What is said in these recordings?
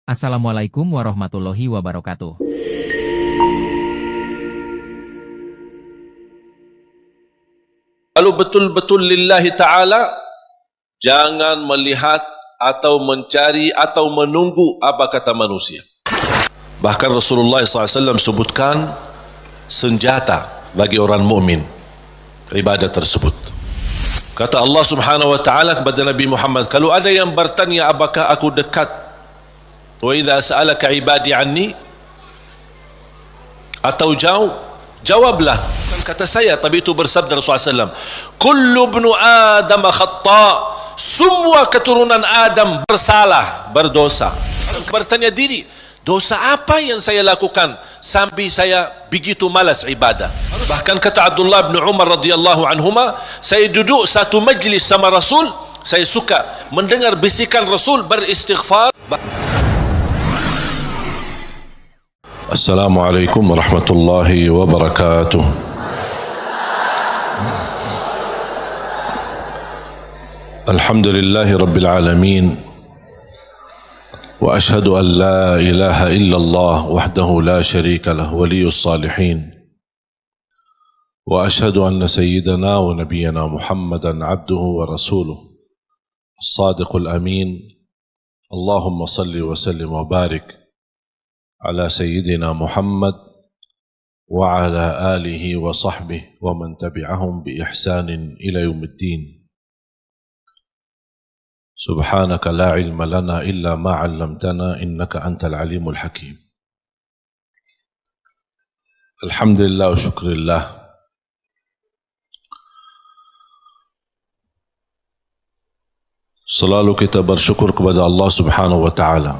Assalamualaikum warahmatullahi wabarakatuh. Kalau betul-betul lillahi ta'ala, jangan melihat atau mencari atau menunggu apa kata manusia. Bahkan Rasulullah SAW sebutkan senjata bagi orang mukmin ibadah tersebut. Kata Allah Subhanahu wa taala kepada Nabi Muhammad, kalau ada yang bertanya apakah aku dekat, wa idza sa'alaka ibadi anni, atau jauh, jawablah. Kata saya, tapi itu bersabda Rasulullah SAW, kullu ibnu Adam khata, semua keturunan Adam bersalah, berdosa. Bertanya diri, dosa apa yang saya lakukan sampai saya begitu malas ibadah? Bahkan kata Abdullah bin Umar radhiyallahu anhuma, saya duduk satu majlis sama Rasul, saya suka mendengar bisikan Rasul beristighfar. Assalamualaikum warahmatullahi wabarakatuh. Alhamdulillahi rabbil alamin. وأشهد أن لا إله إلا الله وحده لا شريك له ولي الصالحين وأشهد أن سيدنا ونبينا محمدا عبده ورسوله الصادق الأمين اللهم صل وسلم وبارك على سيدنا محمد وعلى آله وصحبه ومن تبعهم بإحسان إلى يوم الدين سبحانك لا علم لنا إلا ما علمتنا إنك أنت العليم الحكيم. الحمد لله وشكر الله. Selalu kita bersyukur kepada Allah Subhanahu wa taala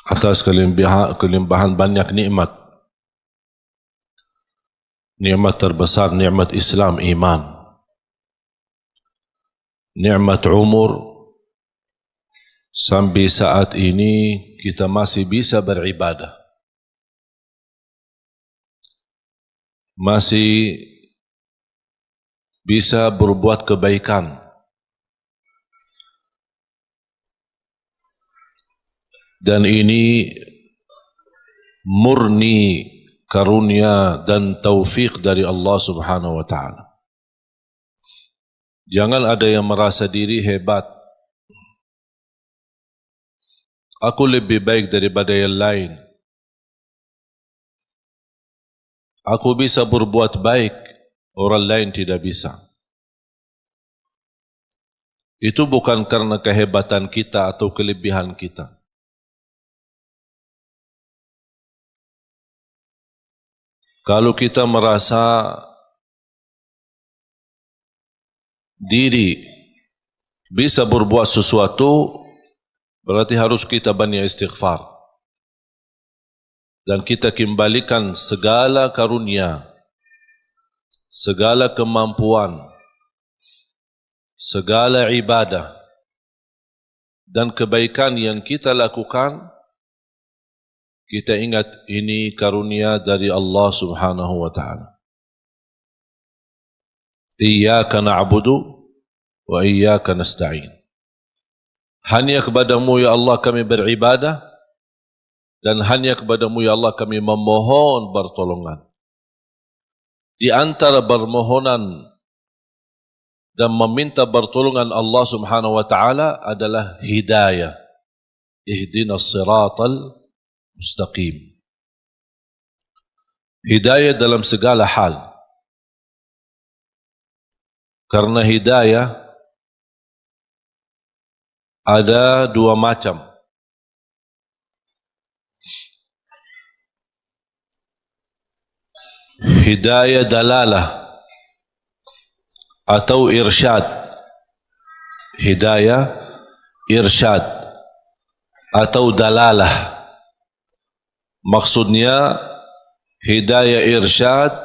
atas kelimpahan banyak nikmat. Nikmat terbesar nikmat Islam, iman. Nikmat umur, sampai saat ini kita masih bisa beribadah, masih bisa berbuat kebaikan, dan ini murni karunia dan taufik dari Allah Subhanahu wa taala. Jangan ada yang merasa diri hebat. Aku lebih baik daripada yang lain. Aku bisa berbuat baik, orang lain tidak bisa. Itu bukan karena kehebatan kita atau kelebihan kita. Kalau kita merasa diri bisa berbuat sesuatu, berarti harus kita banyak istighfar. Dan kita kembalikan segala karunia, segala kemampuan, segala ibadah, dan kebaikan yang kita lakukan, kita ingat ini karunia dari Allah Subhanahu wa ta'ala. Iyyaka na'budu wa iyyaka nasta'in. Hanya kepadamu ya Allah kami beribadah, dan hanya kepadamu ya Allah kami memohon pertolongan. Di antara permohonan dan meminta pertolongan Allah Subhanahu wa taala adalah hidayah. Ihdinas siratal mustaqim. Hidayah dalam segala hal. Karena hidayah ada dua macam. Hidayah dalalah atau irsyad. Hidayah irsyad atau dalalah. Maksudnya hidayah irsyad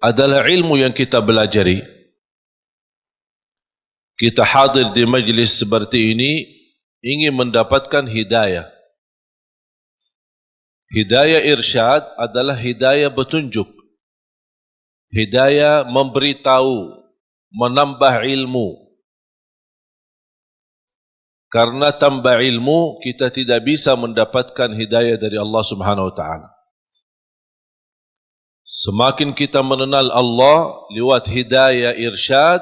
adalah ilmu yang kita belajari. Kita hadir di majlis seperti ini ingin mendapatkan hidayah. Hidayah irsyad adalah hidayah petunjuk. Hidayah memberitahu, menambah ilmu. Karena tanpa ilmu kita tidak bisa mendapatkan hidayah dari Allah Subhanahu wa taala. Semakin kita mengenal Allah lewat hidayah irsyad,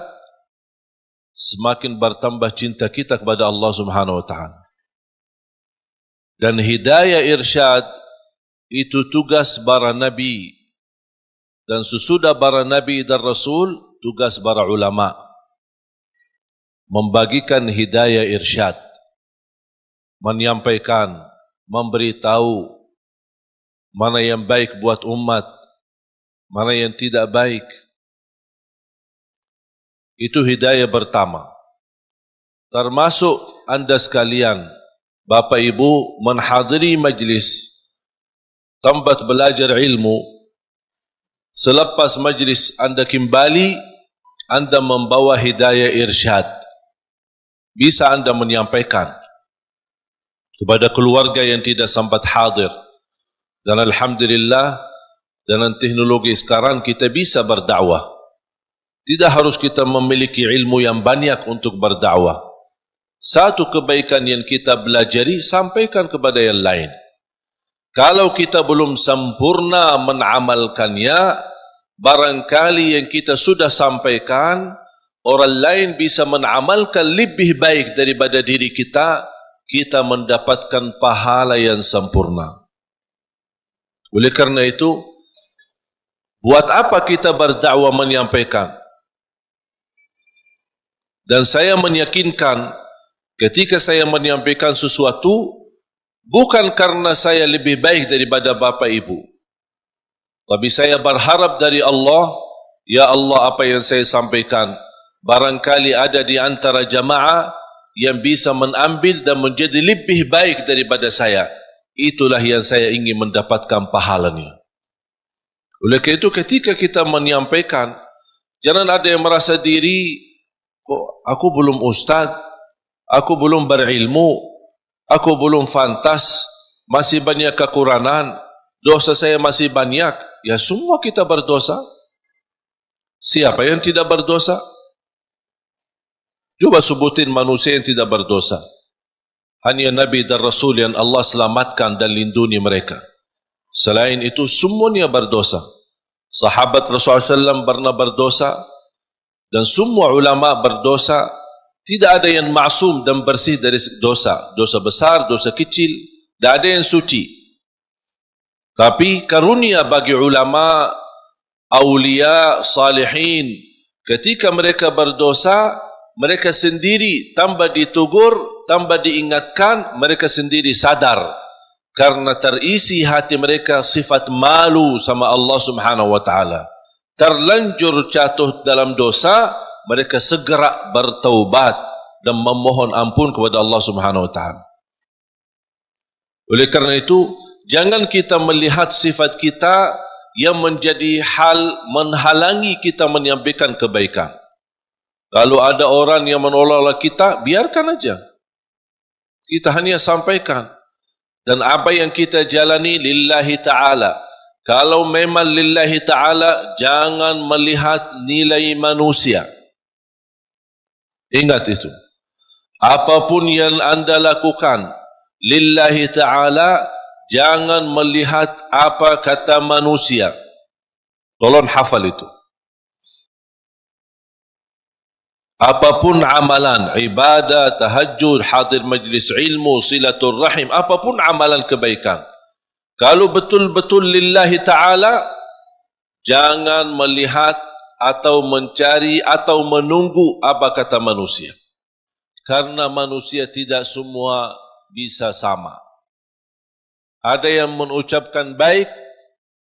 semakin bertambah cinta kita kepada Allah Subhanahu wa taala. Dan hidayah irsyad itu tugas para nabi, dan sesudah para nabi dan rasul tugas para ulama membagikan hidayah irsyad, menyampaikan, memberitahu mana yang baik buat umat, mana yang tidak baik. Itu hidayah pertama. Termasuk anda sekalian, Bapak Ibu, menghadiri majlis tempat belajar ilmu. Selepas majlis anda kembali, anda membawa hidayah irsyad. Bisa anda menyampaikan kepada keluarga yang tidak sempat hadir. Dan alhamdulillah, dengan teknologi sekarang kita bisa berdakwah. Tidak harus kita memiliki ilmu yang banyak untuk berdakwah. Satu kebaikan yang kita belajari, sampaikan kepada yang lain. Kalau kita belum sempurna menamalkannya, barangkali yang kita sudah sampaikan, orang lain bisa menamalkan lebih baik daripada diri kita, kita mendapatkan pahala yang sempurna. Oleh karena itu, buat apa kita berdakwah menyampaikan? Dan saya meyakinkan, ketika saya menyampaikan sesuatu, bukan karena saya lebih baik daripada Bapak Ibu, tapi saya berharap dari Allah, ya Allah, apa yang saya sampaikan, barangkali ada di antara jamaah yang bisa mengambil dan menjadi lebih baik daripada saya. Itulah yang saya ingin mendapatkan pahalanya. Oleh karena itu, ketika kita menyampaikan, jangan ada yang merasa diri, kok aku belum ustaz, aku belum berilmu, aku belum fantas, masih banyak kekurangan, dosa saya masih banyak. Ya, semua kita berdosa. Siapa yang tidak berdosa? Coba sebutin manusia yang tidak berdosa. Hanya Nabi dan Rasul yang Allah selamatkan dan lindungi mereka. Selain itu, semuanya berdosa. Sahabat Rasulullah SAW pernah berdosa, dan semua ulama berdosa. Tidak ada yang maksum dan bersih dari dosa. Dosa besar, dosa kecil, tidak ada yang suci. Tapi karunia bagi ulama, awliya, salihin, ketika mereka berdosa, mereka sendiri tanpa ditegur, tanpa diingatkan, mereka sendiri sadar. Karena terisi hati mereka sifat malu sama Allah Subhanahu wa taala. Terlanjur jatuh dalam dosa, mereka segera bertaubat dan memohon ampun kepada Allah Subhanahu wa taala. Oleh karena itu, jangan kita melihat sifat kita yang menjadi hal menghalangi kita menyampaikan kebaikan. Kalau ada orang yang menolak kita, biarkan aja. Kita hanya sampaikan. Dan apa yang kita jalani lillahi ta'ala. Kalau memang lillahi ta'ala, jangan melihat nilai manusia. Ingat itu. Apapun yang anda lakukan lillahi ta'ala, jangan melihat apa kata manusia. Tolong hafal itu. Apapun amalan, ibadah, tahajud, hadir majlis ilmu, silatul rahim, apapun amalan kebaikan, kalau betul-betul lillahi ta'ala, jangan melihat atau mencari atau menunggu apa kata manusia. Karena manusia tidak semua bisa sama. Ada yang mengucapkan baik,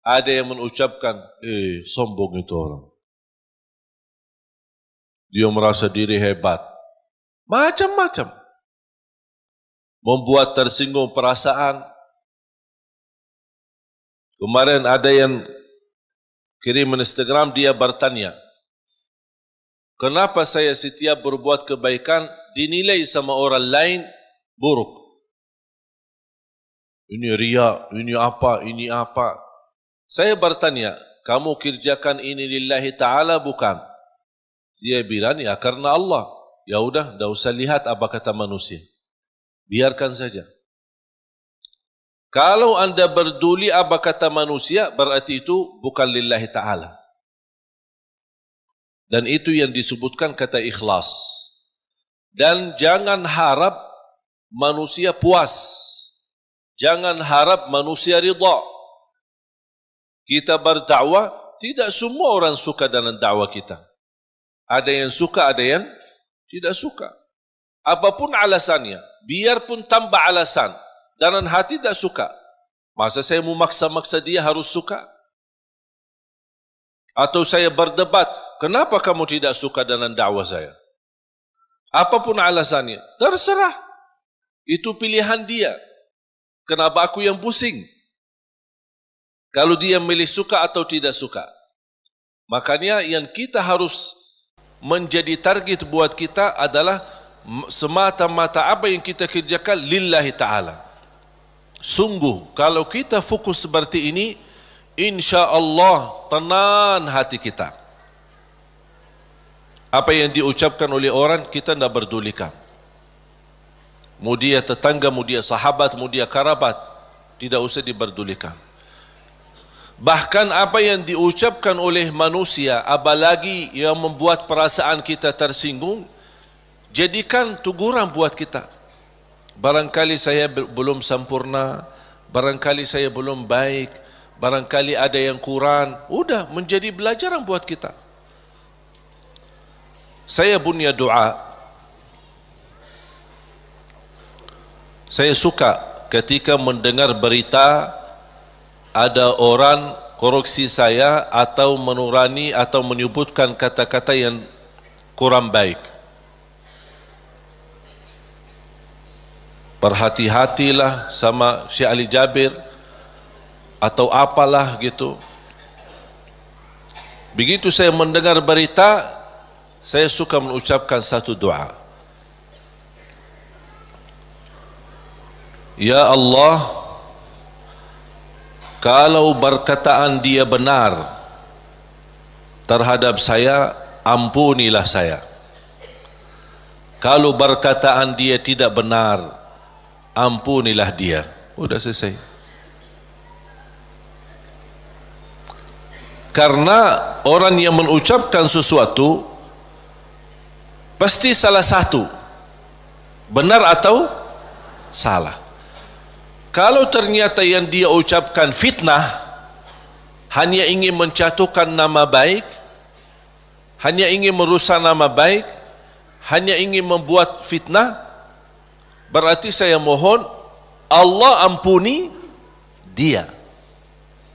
ada yang mengucapkan, sombong itu orang. Dia merasa diri hebat. Macam-macam. Membuat tersinggung perasaan. Kemarin ada yang kirim Instagram, dia bertanya, kenapa saya setiap berbuat kebaikan dinilai sama orang lain buruk? Ini riya, ini apa, ini apa. Saya bertanya, kamu kerjakan ini lillahi ta'ala bukan? Dia bilang, ya karena Allah. Ya udah, tidak usah lihat apa kata manusia. biarkan saja. Kalau anda berduli apa kata manusia, berarti itu bukan lillahi ta'ala. Dan itu yang disebutkan kata ikhlas. Dan jangan harap manusia puas. Jangan harap manusia ridha. Kita berdakwah, tidak semua orang suka dengan dakwah kita. Ada yang suka, ada yang tidak suka. Apapun alasannya, biarpun tambah alasan, dalam hati tidak suka. Masa saya memaksa-maksa dia harus suka? Atau saya berdebat, kenapa kamu tidak suka dengan dakwah saya? Apapun alasannya, terserah. Itu pilihan dia. Kenapa aku yang pusing? Kalau dia milih suka atau tidak suka. Makanya yang kita harus menjadi target buat kita adalah semata-mata apa yang kita kerjakan lillahi ta'ala. Sungguh, kalau kita fokus seperti ini, insya Allah tenang hati kita. Apa yang diucapkan oleh orang, kita tidak berdulikan. Mau dia tetangga, mau dia sahabat, mau dia kerabat, tidak usah diberdulikan. Bahkan apa yang diucapkan oleh manusia, apalagi yang membuat perasaan kita tersinggung, jadikan teguran buat kita. Barangkali saya belum sempurna, barangkali saya belum baik, barangkali ada yang kurang, udah menjadi pelajaran buat kita. Saya punya doa. Saya suka ketika mendengar berita ada orang koreksi saya atau menurani atau menyebutkan kata-kata yang kurang baik. Berhati-hatilah sama Syekh Ali Jabir atau apalah gitu. Begitu saya mendengar berita, saya suka mengucapkan satu doa. Ya Allah, kalau perkataan dia benar terhadap saya, ampunilah saya. Kalau perkataan dia tidak benar, ampunilah dia. Udah selesai. Karena orang yang mengucapkan sesuatu pasti salah satu, benar atau salah. Kalau ternyata yang dia ucapkan fitnah, hanya ingin menjatuhkan nama baik, hanya ingin merusak nama baik, hanya ingin membuat fitnah, berarti saya mohon Allah ampuni dia.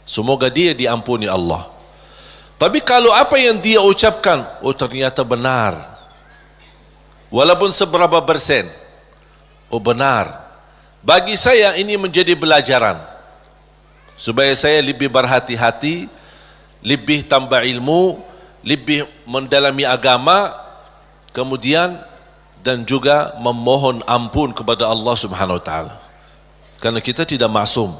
Semoga dia diampuni Allah. Tapi kalau apa yang dia ucapkan, oh ternyata benar, walaupun seberapa persen, oh benar, bagi saya ini menjadi pelajaran supaya saya lebih berhati-hati, lebih tambah ilmu, lebih mendalami agama, kemudian dan juga memohon ampun kepada Allah Subhanahu wa taala. Karena kita tidak maksum.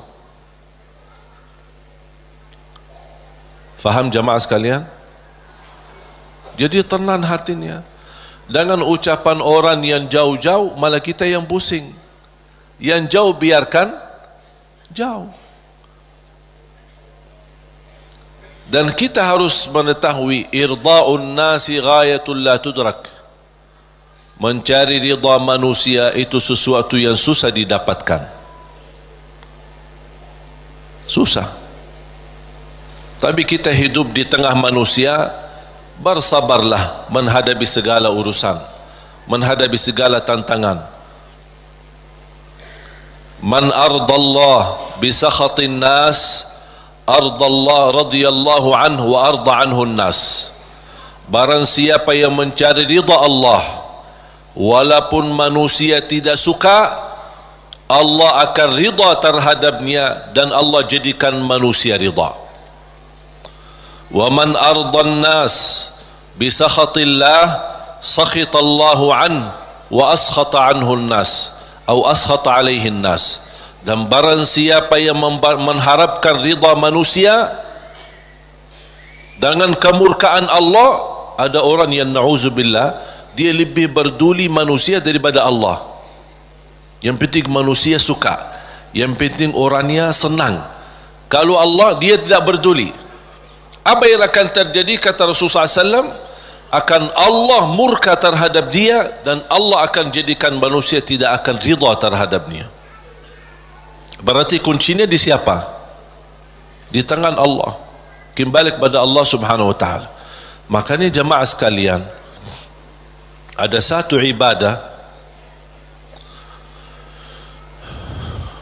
Faham jamaah sekalian? Jadi tenang hatinya. Dengan ucapan orang yang jauh-jauh, malah kita yang pusing. Yang jauh biarkan jauh. Dan kita harus mengetahui irda'un nasi ghayatul la tudrak. Mencari ridha manusia itu sesuatu yang susah didapatkan. Susah. Tapi kita hidup di tengah manusia, bersabarlah menghadapi segala urusan, menghadapi segala tantangan. Man ardallah bisakhatin nas, ardallah radiyallahu anhu wa arda anhu nas. Barang siapa yang mencari ridha Allah, walaupun manusia tidak suka, Allah akan ridha terhadapnya dan Allah jadikan manusia ridha. Wa man ardan nas bisakhatillah, sakhitallahu anhu wa askhata anhu nas, atau askhata alaihi nas. Dan barang siapa yang mengharapkan ridha manusia dengan kemurkaan Allah, ada orang yang na'udzubillah dia lebih berduli manusia daripada Allah. Yang penting manusia suka. Yang penting orangnya senang. Kalau Allah, dia tidak peduli. Apa yang akan terjadi, kata Rasulullah SAW, akan Allah murka terhadap dia, dan Allah akan jadikan manusia tidak akan ridha terhadapnya. Berarti kuncinya di siapa? Di tangan Allah. Kembali kepada Allah Subhanahu wa ta'ala. Makanya jemaah sekalian, ada satu ibadah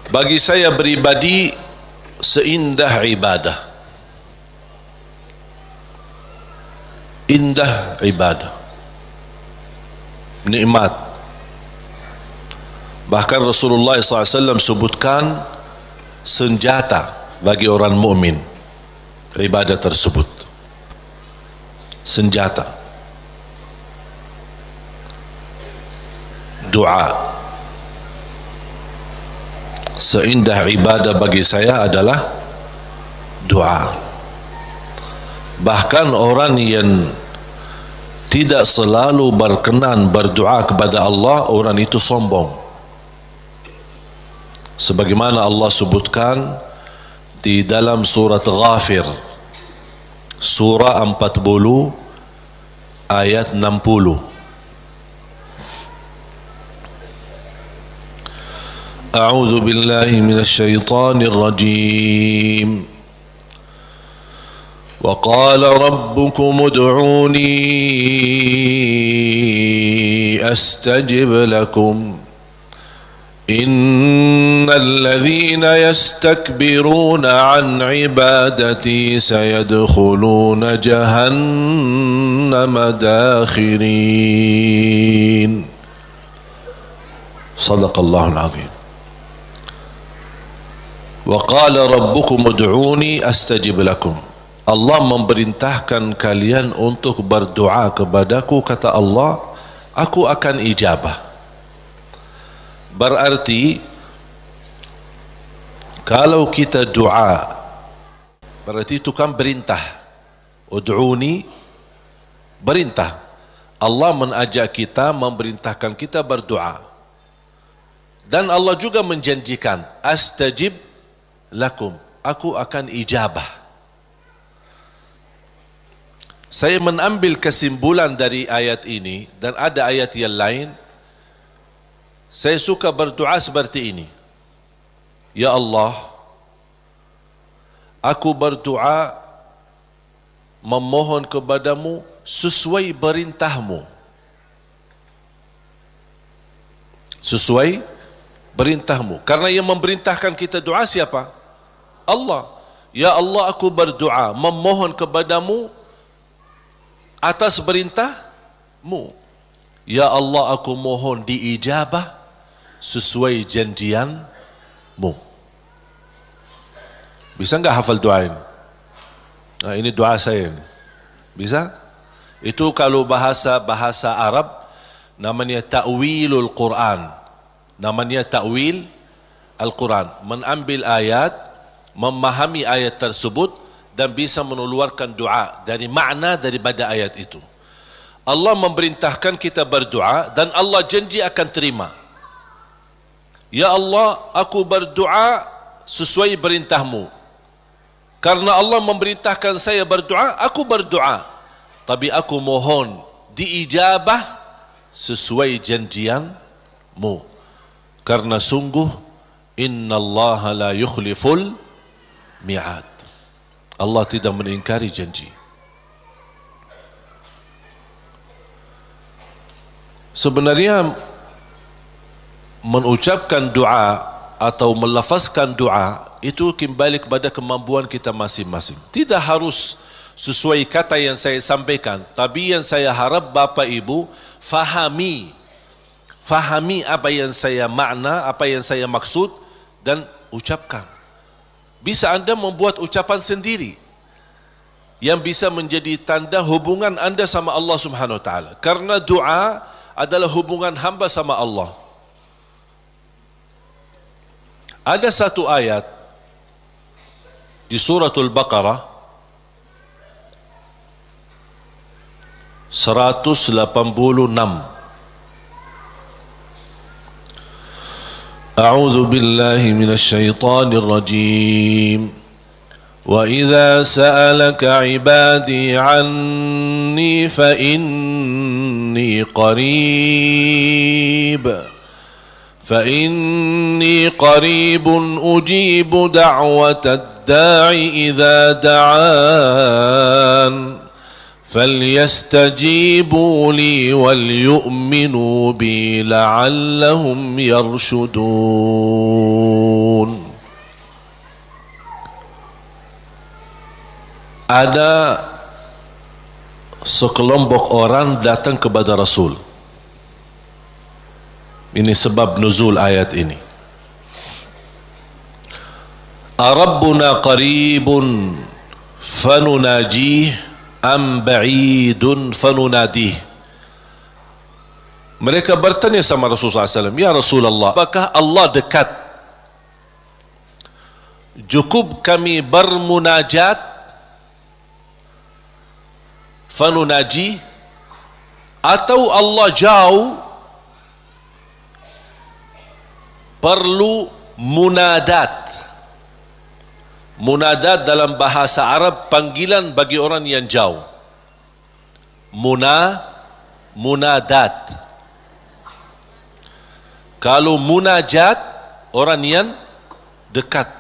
bagi saya pribadi seindah ibadah. Indah ibadah, nikmat. Bahkan Rasulullah SAW sebutkan senjata bagi orang mukmin ibadah tersebut. Senjata, doa. Seindah ibadah bagi saya adalah doa. Bahkan orang yang tidak selalu berkenan berdoa kepada Allah, orang itu sombong. Sebagaimana Allah sebutkan di dalam surat Ghafir, surah 40 ayat 60. A'udzu billahi minasy syaithanir rajim. Wa qala rabbukum ud'uni astajib lakum. Innal ladzina yastakbiruna an ibadati sayadkhuluna jahannama dakhirin. Shadaqallahul azim. Wa qala rabbukum ud'uni astajib lakum. Allah memerintahkan kalian untuk berdoa kepadaku, kata Allah, aku akan ijabah. Berarti kalau kita doa, berarti itu kan perintah. Ud'uni, perintah. Allah mengajak kita, memerintahkan kita berdoa. Dan Allah juga menjanjikan, astajib lakum, aku akan ijabah. Saya mengambil kesimpulan dari ayat ini, dan ada ayat yang lain. Saya suka berdoa seperti ini. Ya Allah, aku berdoa memohon kepadamu sesuai perintahmu. Sesuai perintahmu. Karena yang memerintahkan kita doa siapa? Allah. Ya Allah, aku berdoa memohon kepadamu atas perintahmu. Ya Allah, aku mohon diijabah sesuai janjianmu. Bisa enggak hafal doa ini? Nah, ini doa saya ini. Bisa? Itu kalau bahasa Arab namanya ta'wilul Quran. Namanya ta'wil Al-Quran. Mengambil ayat, memahami ayat tersebut, dan bisa mengeluarkan doa dari makna daripada ayat itu. Allah memerintahkan kita berdoa, dan Allah janji akan terima. Ya Allah, aku berdoa sesuai perintahmu. Karena Allah memerintahkan saya berdoa, aku berdoa. Tapi aku mohon diijabah sesuai janjianmu. Karena sungguh innallaha la yukhliful mi'ad. Allah tidak mengingkari janji. Sebenarnya mengucapkan doa atau melafazkan doa itu kembali kepada kemampuan kita masing-masing. Tidak harus sesuai kata yang saya sampaikan, tapi yang saya harap Bapak Ibu fahami apa yang saya makna, apa yang saya maksud, dan ucapkan. Bisa Anda membuat ucapan sendiri yang bisa menjadi tanda hubungan Anda sama Allah Subhanahu wa taala. Karena doa adalah hubungan hamba sama Allah. Ada satu ayat di suratul Baqarah 186. أعوذ بالله من الشيطان الرجيم وإذا سألك عبادي عني فإني قريب أجيب دعوة الداع إذا دعان فليستجيبوا لي وليؤمنوا بي لعلهم يرشدون. Ada sekelompok orang datang kepada Rasul. Ini sebab nuzul ayat ini. Arabbuna qaribun fanunajih am ba'idun fanunadih. Mereka bertanya sama Rasulullah SAW, ya Rasulullah, apakah Allah dekat? Cukup kami bermunajat fanunaji, atau Allah jauh perlu munadat. Munadat dalam bahasa Arab panggilan bagi orang yang jauh. Munadat. Kalau munajat orang yang dekat.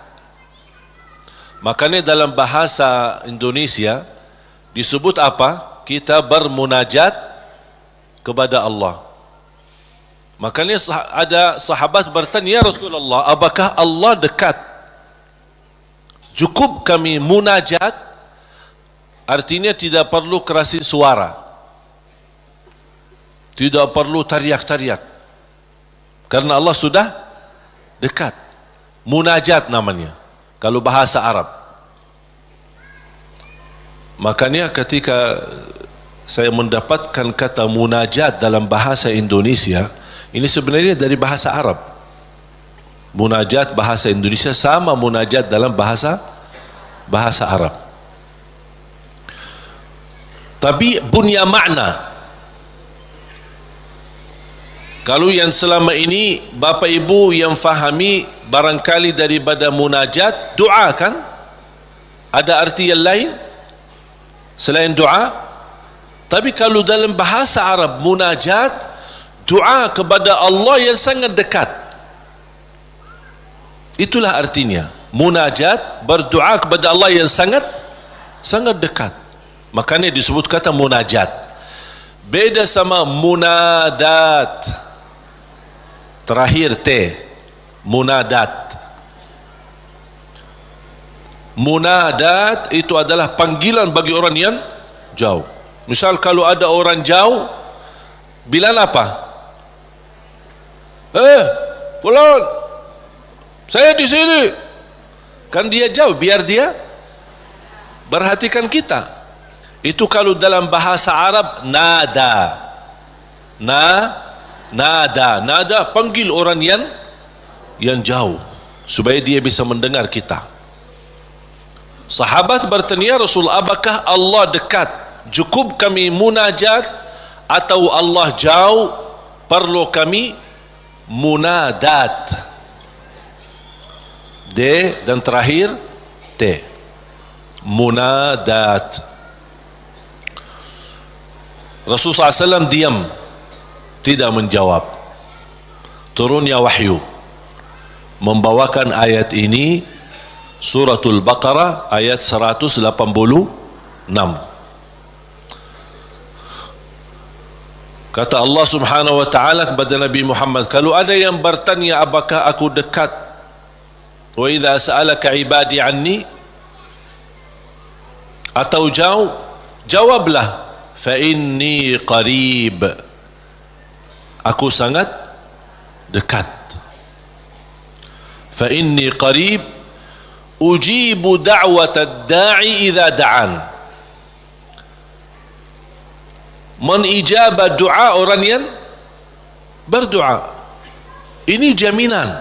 Makanya dalam bahasa Indonesia disebut apa? Kita bermunajat kepada Allah. Makanya ada sahabat bertanya, ya Rasulullah, apakah Allah dekat? Cukup kami munajat, artinya tidak perlu kerasin suara, tidak perlu teriak-teriak, karena Allah sudah dekat. Munajat namanya kalau bahasa Arab. Makanya ketika saya mendapatkan kata munajat dalam bahasa Indonesia, ini sebenarnya dari bahasa Arab. Munajat bahasa Indonesia sama munajat dalam bahasa Arab. Tapi punya makna. Kalau yang selama ini Bapak Ibu yang fahami barangkali daripada munajat, doa kan? Ada arti yang lain selain doa? Tapi kalau dalam bahasa Arab munajat, doa kepada Allah yang sangat dekat. Itulah artinya. Munajat, berdoa kepada Allah yang sangat dekat. Makanya disebut kata munajat. Beda sama munadat. Terakhir T. Munadat. Munadat itu adalah panggilan bagi orang yang jauh. Misal kalau ada orang jauh, bilang apa? Fulan, saya di sini. Kan dia jauh, biar dia perhatikan kita. Itu kalau dalam bahasa Arab nada. Nada panggil orang yang jauh supaya dia bisa mendengar kita. Sahabat bertanya, Rasul, apakah Allah dekat? Cukup kami munajat atau Allah jauh perlu kami munadat? D dan terakhir T. Munadat. Rasulullah SAW diam, tidak menjawab. Turunnya wahyu membawakan ayat ini, Suratul Baqarah ayat 186. Kata Allah Subhanahu wa taala kepada Nabi Muhammad, kalau ada yang bertanya apakah aku dekat, wa idza sa'alaka ibadi anni, atau jauh, jawablah, fa inni qarib, aku sangat dekat. Fa inni qarib ujibu da'watad da'i idza da'an. Menijabah doa orang yang berdoa. Ini jaminan.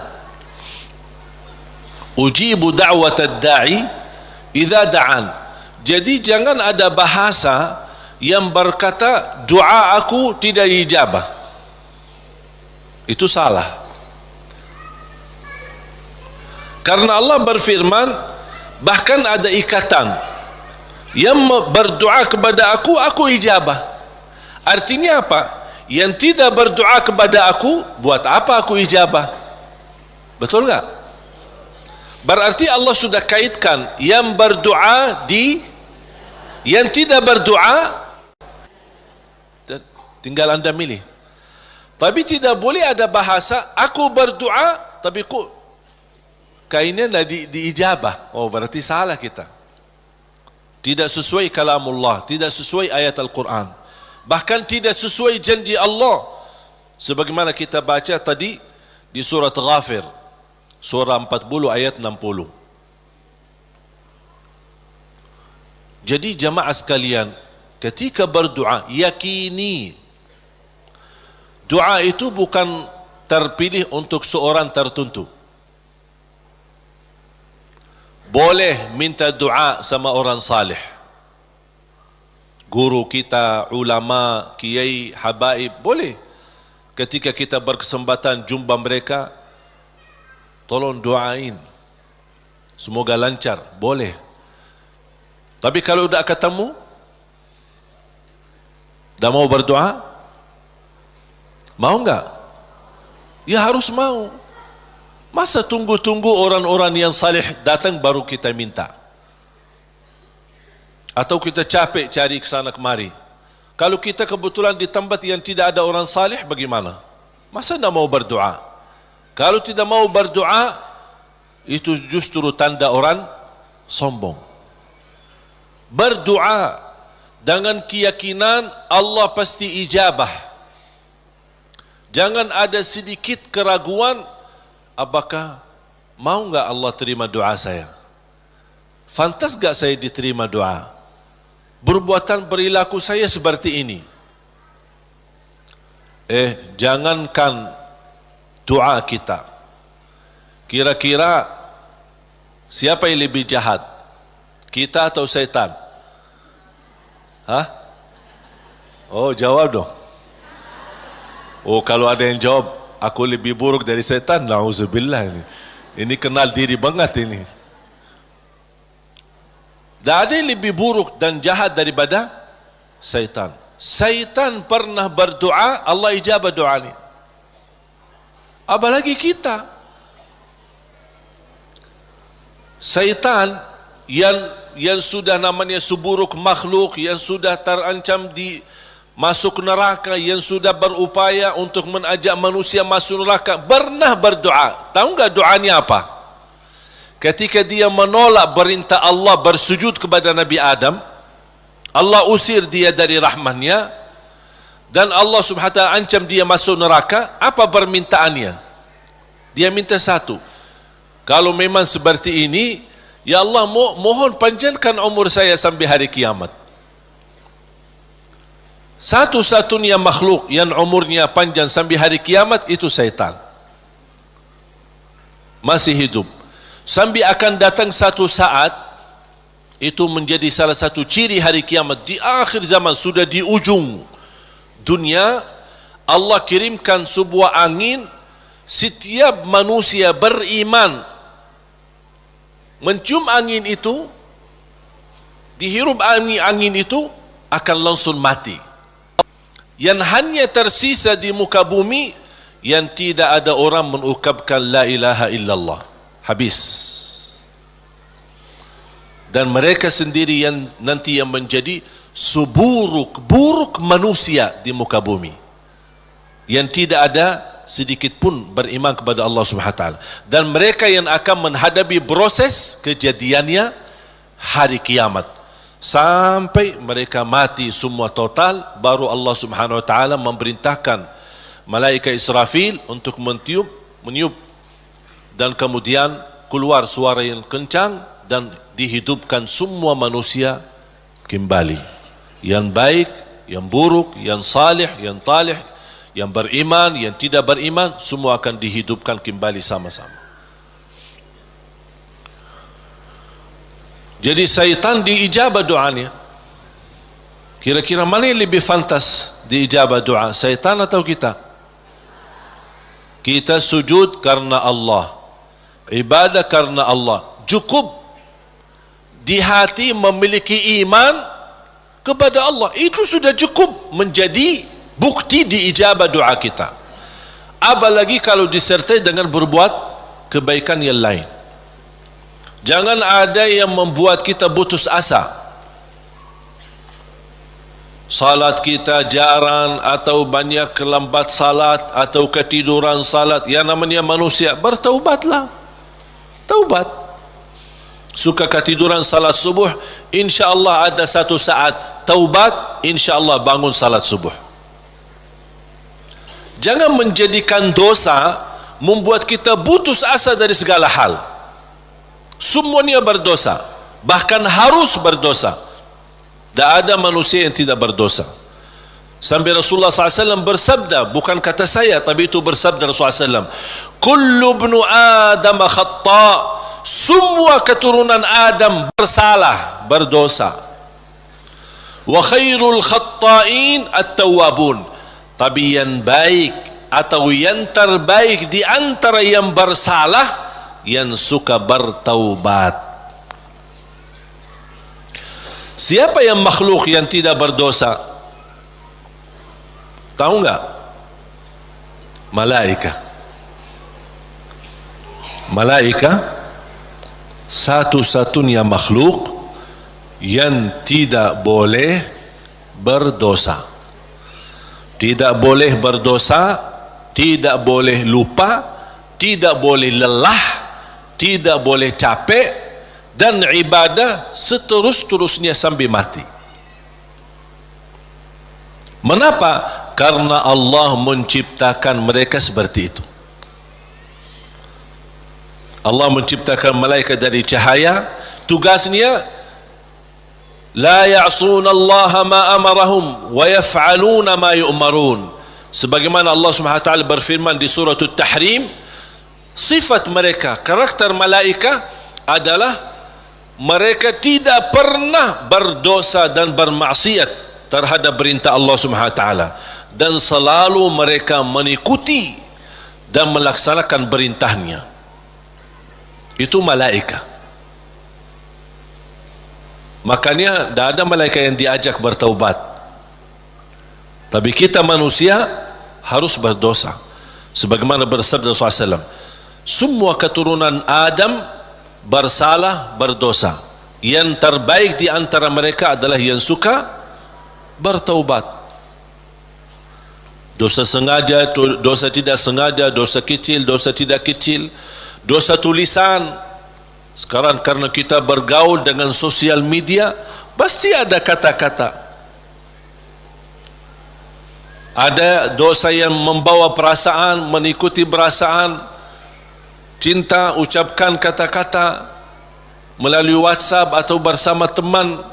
Ujibu da'watad da'i idza da'an. Jadi jangan ada bahasa yang berkata doa aku tidak dijabah. Itu salah. Karena Allah berfirman, bahkan ada ikatan, yang berdoa kepada aku ijabah. Artinya apa? Yang tidak berdoa kepada aku, buat apa aku ijabah? Betul tak? Berarti Allah sudah kaitkan yang berdoa di, yang tidak berdoa tinggal anda milih. Tapi tidak boleh ada bahasa aku berdoa tapi kok kainnya diijabah. Oh, berarti salah kita. Tidak sesuai kalamullah, tidak sesuai ayat Al-Quran, bahkan tidak sesuai janji Allah, sebagaimana kita baca tadi di surat Ghafir, surah 40 ayat 60. Jadi jamaah sekalian, ketika berdoa, yakini doa itu bukan terpilih untuk seorang tertentu. Boleh minta doa sama orang salih, guru kita, ulama, kiai, habaib, boleh. Ketika kita berkesempatan jumpa mereka, tolong doain, semoga lancar, boleh. Tapi kalau sudah ketemu, dah mau berdoa, mau enggak? Ya harus mau. Masa tunggu-tunggu orang-orang yang salih datang baru kita minta? Atau kita capek cari ke sana kemari? Kalau kita kebetulan di tempat yang tidak ada orang salih, bagaimana? Masa tidak mau berdoa? Kalau tidak mau berdoa, itu justru tanda orang sombong. Berdoa dengan keyakinan Allah pasti ijabah. Jangan ada sedikit keraguan, apakah mau enggak Allah terima doa saya? Fantas enggak saya diterima doa? Perbuatan perilaku saya seperti ini. Jangankan doa kita. Kira-kira siapa yang lebih jahat? Kita atau syaitan? Hah? Oh, jawab dong. Oh, kalau ada yang jawab, aku lebih buruk dari setan, na'udzubillah ini. Ini kenal diri banget ini. Tak ada yang lebih buruk dan jahat daripada syaitan. Syaitan pernah berdoa, Allah ijabah doa ini. Apalagi kita. Syaitan yang sudah namanya seburuk makhluk, yang sudah terancam di masuk neraka, yang sudah berupaya untuk mengajak manusia masuk neraka, pernah berdoa. Tahu enggak doanya apa? Ketika dia menolak perintah Allah bersujud kepada Nabi Adam, Allah usir dia dari rahmannya, dan Allah subhanahu wa ta'ala ancam dia masuk neraka. Apa permintaannya? Dia minta satu, kalau memang seperti ini, ya Allah, mohon panjangkan umur saya sampai hari kiamat. Satu-satunya makhluk yang umurnya panjang sampai hari kiamat itu syaitan. Masih hidup. Sampai akan datang satu saat, itu menjadi salah satu ciri hari kiamat. Di akhir zaman, sudah di ujung dunia, Allah kirimkan sebuah angin. Setiap manusia beriman mencium angin itu, dihirup angin itu, akan langsung mati. Yang hanya tersisa di muka bumi, yang tidak ada orang mengucapkan la ilaha illallah. Habis. Dan mereka sendiri yang nanti yang menjadi seburuk-buruk manusia di muka bumi, yang tidak ada sedikit pun beriman kepada Allah Subhanahu wa taala. Dan mereka yang akan menghadapi proses kejadiannya hari kiamat, sampai mereka mati semua total, baru Allah Subhanahu wa taala memerintahkan malaikat Israfil untuk meniup, dan kemudian keluar suara yang kencang, dan dihidupkan semua manusia kembali, yang baik, yang buruk, yang salih, yang talih, yang beriman, yang tidak beriman, semua akan dihidupkan kembali sama-sama. Jadi syaitan diijabah doanya. Kira-kira mana yang lebih fantas diijabah doa, syaitan atau kita? Kita sujud karena Allah. ibadah karena Allah. Cukup di hati memiliki iman kepada Allah. Itu sudah cukup menjadi bukti diijabah doa kita. Apalagi kalau disertai dengan berbuat kebaikan yang lain. Jangan ada yang membuat kita putus asa. Salat kita jarang atau banyak lambat salat atau ketiduran salat. Yang namanya manusia, bertaubatlah. Taubat. Suka ketiduran salat subuh, insya-Allah ada satu saat taubat, insya-Allah bangun salat subuh. Jangan menjadikan dosa membuat kita putus asa dari segala hal. Semuanya berdosa, bahkan harus berdosa. Tak ada manusia yang tidak berdosa. Sampai Rasulullah SAW bersabda, bukan kata saya, tapi itu bersabda Rasulullah SAW, kullu ibnu Adam khata', semua keturunan Adam bersalah, berdosa. Wa khairul khatta'in at-tawwabun, tapi yang baik atau yang terbaik di antara yang bersalah, yang suka bertaubat. Siapa yang makhluk yang tidak berdosa? Tahu enggak? Malaika. Malaika satu-satunya makhluk yang tidak boleh berdosa. Tidak boleh berdosa, tidak boleh lupa, tidak boleh lelah, tidak boleh capek, dan ibadah seterus-terusnya sampai mati. Mengapa? Karena Allah menciptakan mereka seperti itu. Allah menciptakan malaikat dari cahaya. Tugasnya la ya'sun Allah ma amarahum wa yaf'aluna ma yu'marun. Sebagaimana Allah Subhanahu wa taala berfirman di surah At-Tahrim, sifat mereka, karakter malaikat adalah mereka tidak pernah berdosa dan bermaksiat terhadap perintah Allah Subhanahu wa taala, dan selalu mereka mengikuti dan melaksanakan perintahnya. Itu malaikat. Makanya tidak ada malaikat yang diajak bertaubat. Tapi kita manusia harus berdosa. Sebagaimana bersabda Rasulullah SAW, semua keturunan Adam bersalah, berdosa. Yang terbaik di antara mereka adalah yang suka bertaubat. Dosa sengaja, dosa tidak sengaja, dosa kecil, dosa tidak kecil, dosa tulisan. Sekarang karena kita bergaul dengan sosial media, pasti ada kata-kata. Ada dosa yang membawa perasaan, mengikuti perasaan, cinta, ucapkan kata-kata melalui WhatsApp atau bersama teman,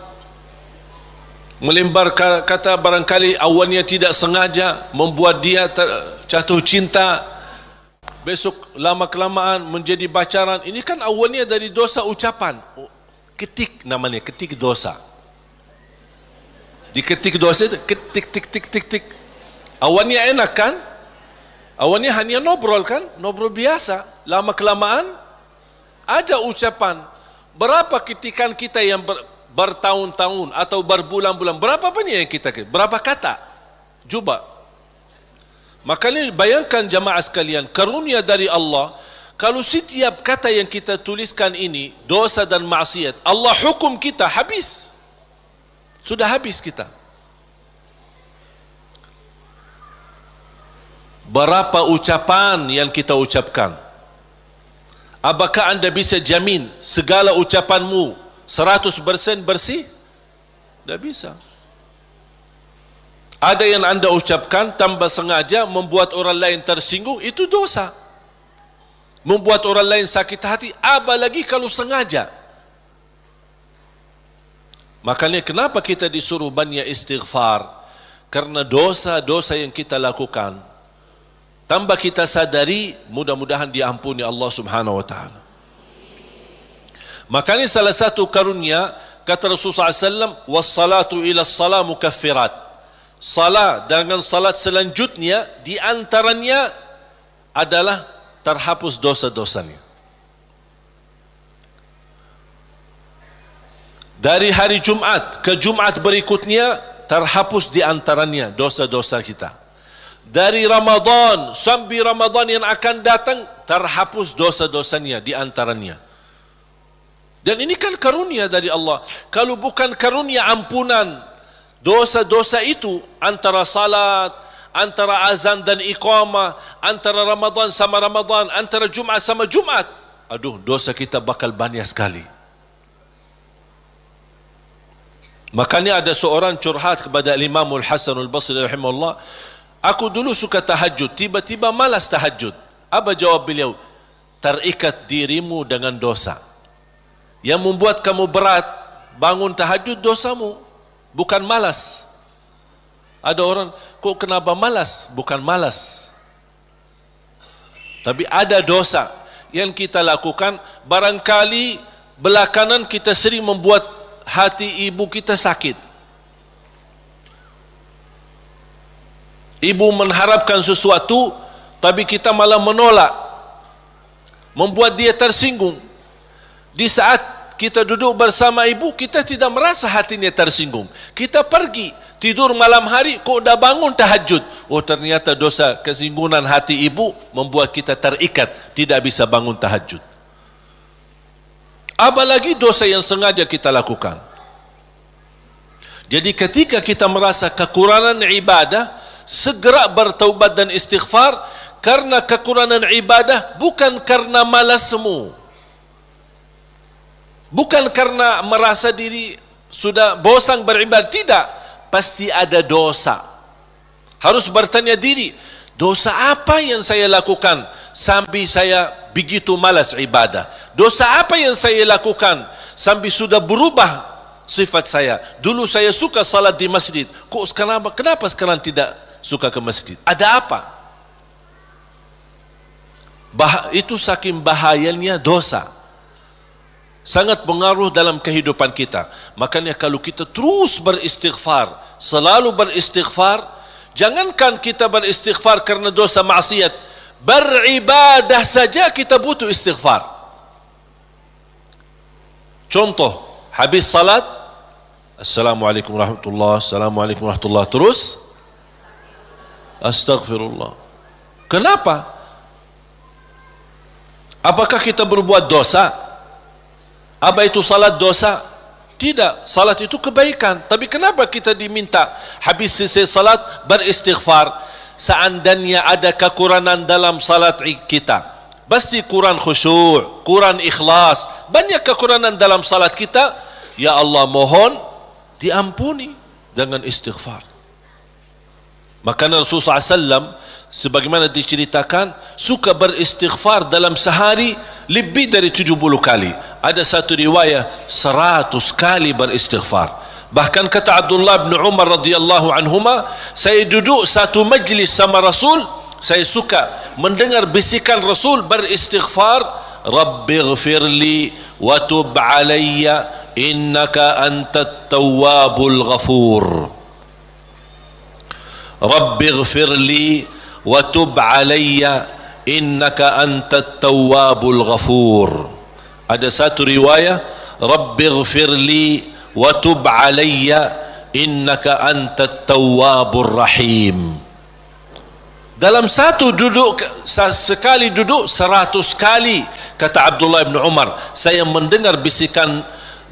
melembar kata barangkali awalnya tidak sengaja membuat dia jatuh cinta, besok lama-kelamaan menjadi pacaran. Ini kan awalnya dari dosa ucapan. Ketik namanya, ketik dosa. Diketik dosa itu, ketik, tik, tik, tik, tik. Awalnya enak kan? Awalnya hanya ngobrol kan? Ngobrol biasa. Lama-kelamaan ada ucapan. Berapa ketikan kita yang bertahun-tahun atau berbulan-bulan, berapa banyak yang kita, berapa kata? Coba. Makanya bayangkan jamaah sekalian, karunia dari Allah, kalau setiap kata yang kita tuliskan ini dosa dan maksiat, Allah hukum kita habis. Sudah habis kita. Berapa ucapan yang kita ucapkan? Apakah anda bisa jamin segala ucapanmu 100% bersih? Tidak bisa. Ada yang anda ucapkan tanpa sengaja membuat orang lain tersinggung, itu dosa. Membuat orang lain sakit hati, apalagi kalau sengaja. Makanya kenapa kita disuruh banyak istighfar? Karena dosa-dosa yang kita lakukan, tanpa kita sadari, mudah-mudahan diampuni Allah Subhanahu wa taala. Makanya salah satu karunia, kata Rasulullah SAW, wassalatu ila salat mukaffirat. Salat dengan salat selanjutnya, di antaranya adalah terhapus dosa-dosanya. Dari hari Jumat ke Jumat berikutnya terhapus di antaranya dosa-dosa kita. Dari Ramadan sampai Ramadan yang akan datang terhapus dosa-dosanya di antaranya. Dan ini kan karunia dari Allah. Kalau bukan karunia ampunan dosa-dosa itu, antara salat, antara azan dan iqamah, antara Ramadan sama Ramadan, antara Jumat sama Jumat, aduh, dosa kita bakal banyak sekali. Makanya ada seorang curhat kepada Imam Al-Hasan Al-Basri rahimahullah, aku dulu suka tahajud, tiba-tiba malas tahajud. Apa jawab beliau? Terikat dirimu dengan dosa. Yang membuat kamu berat bangun tahajud dosamu, bukan malas. Ada orang, kok kenapa malas? Bukan malas, tapi ada dosa yang kita lakukan. Barangkali belakangan kita sering membuat hati ibu kita sakit. Ibu mengharapkan sesuatu, tapi kita malah menolak, membuat dia tersinggung. Di saat kita duduk bersama ibu, kita tidak merasa hatinya tersinggung. Kita pergi tidur malam hari, kok dah bangun tahajud. Oh, ternyata dosa kesinggungan hati ibu membuat kita terikat, tidak bisa bangun tahajud. Apalagi dosa yang sengaja kita lakukan. Jadi ketika kita merasa kekurangan ibadah, segera bertaubat dan istighfar. Karena kekurangan ibadah bukan karena malasmu, bukan karena merasa diri sudah bosan beribadah, tidak. Pasti ada dosa. Harus bertanya diri, dosa apa yang saya lakukan sampai saya begitu malas ibadah? Dosa apa yang saya lakukan sampai sudah berubah sifat saya? Dulu saya suka salat di masjid, kok kenapa sekarang tidak suka ke masjid? Ada apa? Itu saking bahayanya dosa, sangat pengaruh dalam kehidupan kita. Makanya kalau kita terus beristighfar, selalu beristighfar, jangankan kita beristighfar karena dosa maksiat, beribadah saja kita butuh istighfar. Contoh, habis salat, Assalamualaikum warahmatullahi, Assalamualaikum warahmatullahi, terus Astaghfirullah. Kenapa? Apakah kita berbuat dosa? Apa itu salat dosa? Tidak, salat itu kebaikan. Tapi kenapa kita diminta habis selesai salat beristighfar? Seandainya ada kekurangan dalam salat kita, pasti kurang khusyuk, kurang ikhlas, banyak kekurangan dalam salat kita. Ya Allah, mohon diampuni dengan istighfar. Maka Rasulullah SAW sebagaimana diceritakan suka beristighfar dalam sehari lebih dari 70 kali. Ada satu riwayat 100 kali beristighfar. Bahkan kata Abdullah bin Umar radhiyallahu anhuma, saya duduk satu majlis sama Rasul, saya suka mendengar bisikan Rasul beristighfar, Rabbighfirli wa tub alayya innaka antat tawwabul ghafur. Rabbighfirli wa tub alayya innaka antat tawwabul ghafur. Ada satu riwayat, Rabbighfirli wa tub alayya innaka antat tawwabur rahim. Dalam satu duduk, sekali duduk 100 kali. Kata Abdullah bin Umar, saya mendengar bisikan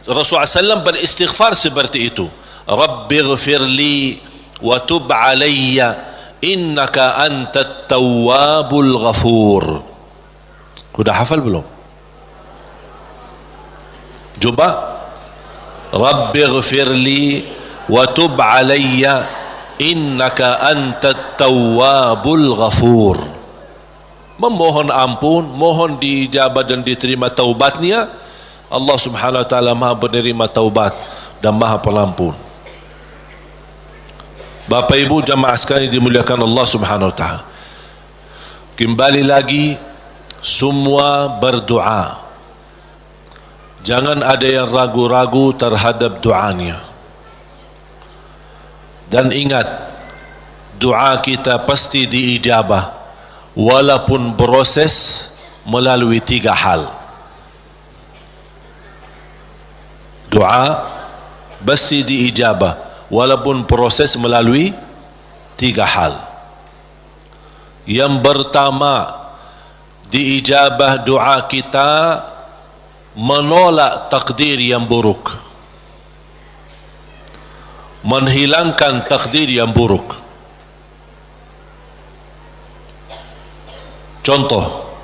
Rasulullah SAW beristighfar seperti itu, Rabbighfirli wa tub alayya innaka antat tawwabul ghafur. Sudah hafal belum? Coba, Rabbighfirli wa tub alayya innaka antat tawwabul ghafur. Memohon ampun, mohon diijabah dan diterima taubatnya. Allah Subhanahu wa taala Maha penerima taubat dan Maha pelampun. Bapak Ibu jamaah sekalian dimuliakan Allah Subhanahu wa taala. Kembali lagi, semua berdoa. Jangan ada yang ragu-ragu terhadap doanya. Dan ingat, doa kita pasti diijabah walaupun proses melalui 3 hal. Doa mesti diijabah, walaupun proses melalui 3 hal. Yang pertama, diijabah doa kita menolak takdir yang buruk, menghilangkan takdir yang buruk. Contoh,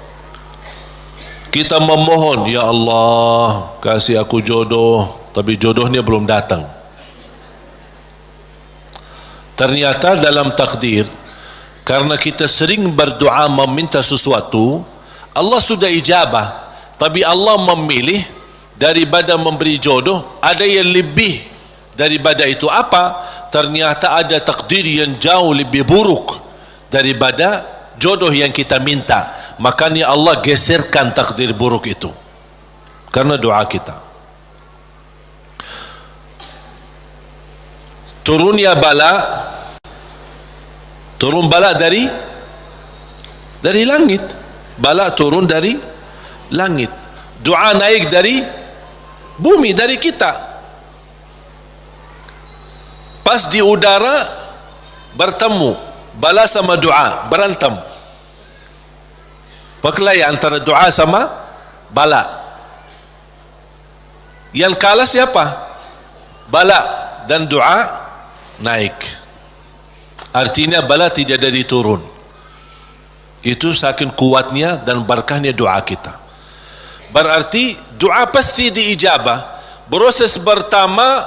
kita memohon, ya Allah kasih aku jodoh, tapi jodohnya belum datang. Ternyata dalam takdir, karena kita sering berdoa meminta sesuatu, Allah sudah ijabah, tapi Allah memilih daripada memberi jodoh, ada yang lebih daripada itu. Apa? Ternyata ada takdir yang jauh lebih buruk daripada jodoh yang kita minta. Makanya Allah geserkan takdir buruk itu karena doa kita. Turunnya bala, turun bala dari langit. Bala turun dari langit. Doa naik dari bumi, dari kita. Pas di udara bertemu, bala sama doa berantem. Perkelahian antara doa sama bala. Yang kalah siapa? Bala, dan doa naik. Artinya bala tidak jadi turun. Itu saking kuatnya dan berkahnya doa kita. Berarti doa pasti diijabah. Proses pertama,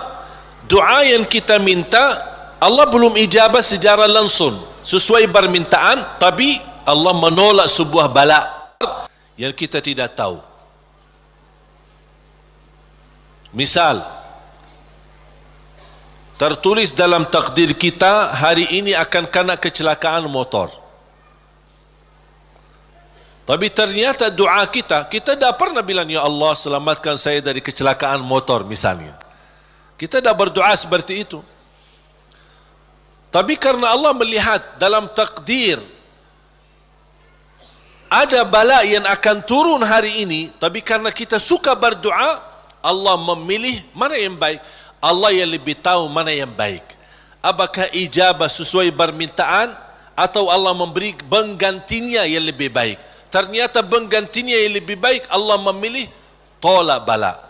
doa yang kita minta Allah belum ijabah secara langsung sesuai permintaan, tapi Allah menolak sebuah bala yang kita tidak tahu. Misal, tertulis dalam takdir kita hari ini akan kena kecelakaan motor, tapi ternyata doa kita tidak pernah bilang, ya Allah selamatkan saya dari kecelakaan motor misalnya. Kita dah berdoa seperti itu. Tapi karena Allah melihat dalam takdir ada bala yang akan turun hari ini, tapi karena kita suka berdoa, Allah memilih mana yang baik. Allah yang lebih tahu mana yang baik. Apakah ijabah sesuai permintaan atau Allah memberi penggantinya yang lebih baik. Ternyata penggantinya yang lebih baik, Allah memilih tolak bala.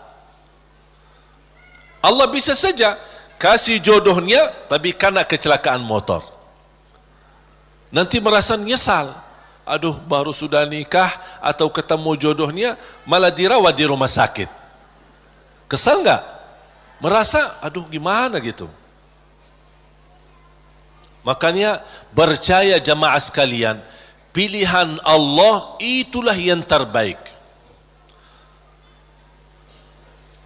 Allah bisa saja kasih jodohnya, tapi karena kecelakaan motor, nanti merasa nyesal. Aduh, baru sudah nikah atau ketemu jodohnya malah dirawat di rumah sakit. Kesal enggak? Merasa aduh gimana gitu. Makanya percaya jamaah sekalian, pilihan Allah itulah yang terbaik.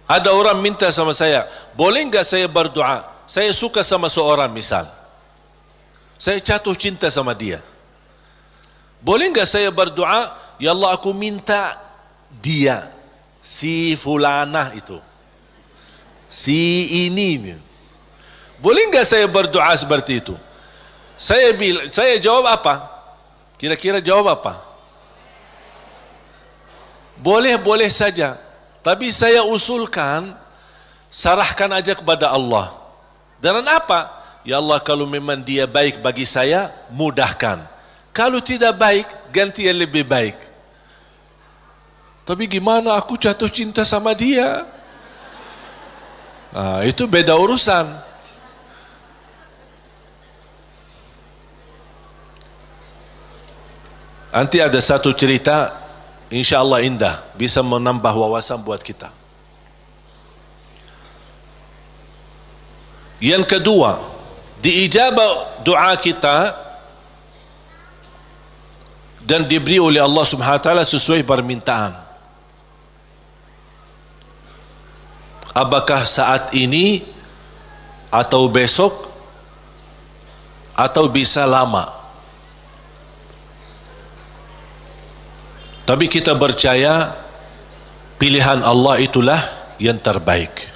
Ada orang minta sama saya, boleh enggak saya berdoa? Saya suka sama seorang misal, saya jatuh cinta sama dia. Boleh enggak saya berdoa, ya Allah aku minta dia, si fulanah itu, si ini. Boleh enggak saya berdoa seperti itu? Saya jawab apa? Kira-kira jawab apa? Boleh saja. Tapi saya usulkan, serahkan aja kepada Allah. Dan apa? Ya Allah, kalau memang dia baik bagi saya, mudahkan. Kalau tidak baik, ganti yang lebih baik. Tapi gimana aku jatuh cinta sama dia? Nah, itu beda urusan. Nanti ada satu cerita, insya Allah indah, bisa menambah wawasan buat kita. Yang kedua, diijabah doa kita dan diberi oleh Allah Subhanahu wa taala sesuai permintaan. Apakah saat ini atau besok atau bisa lama. Tapi kita percaya pilihan Allah itulah yang terbaik.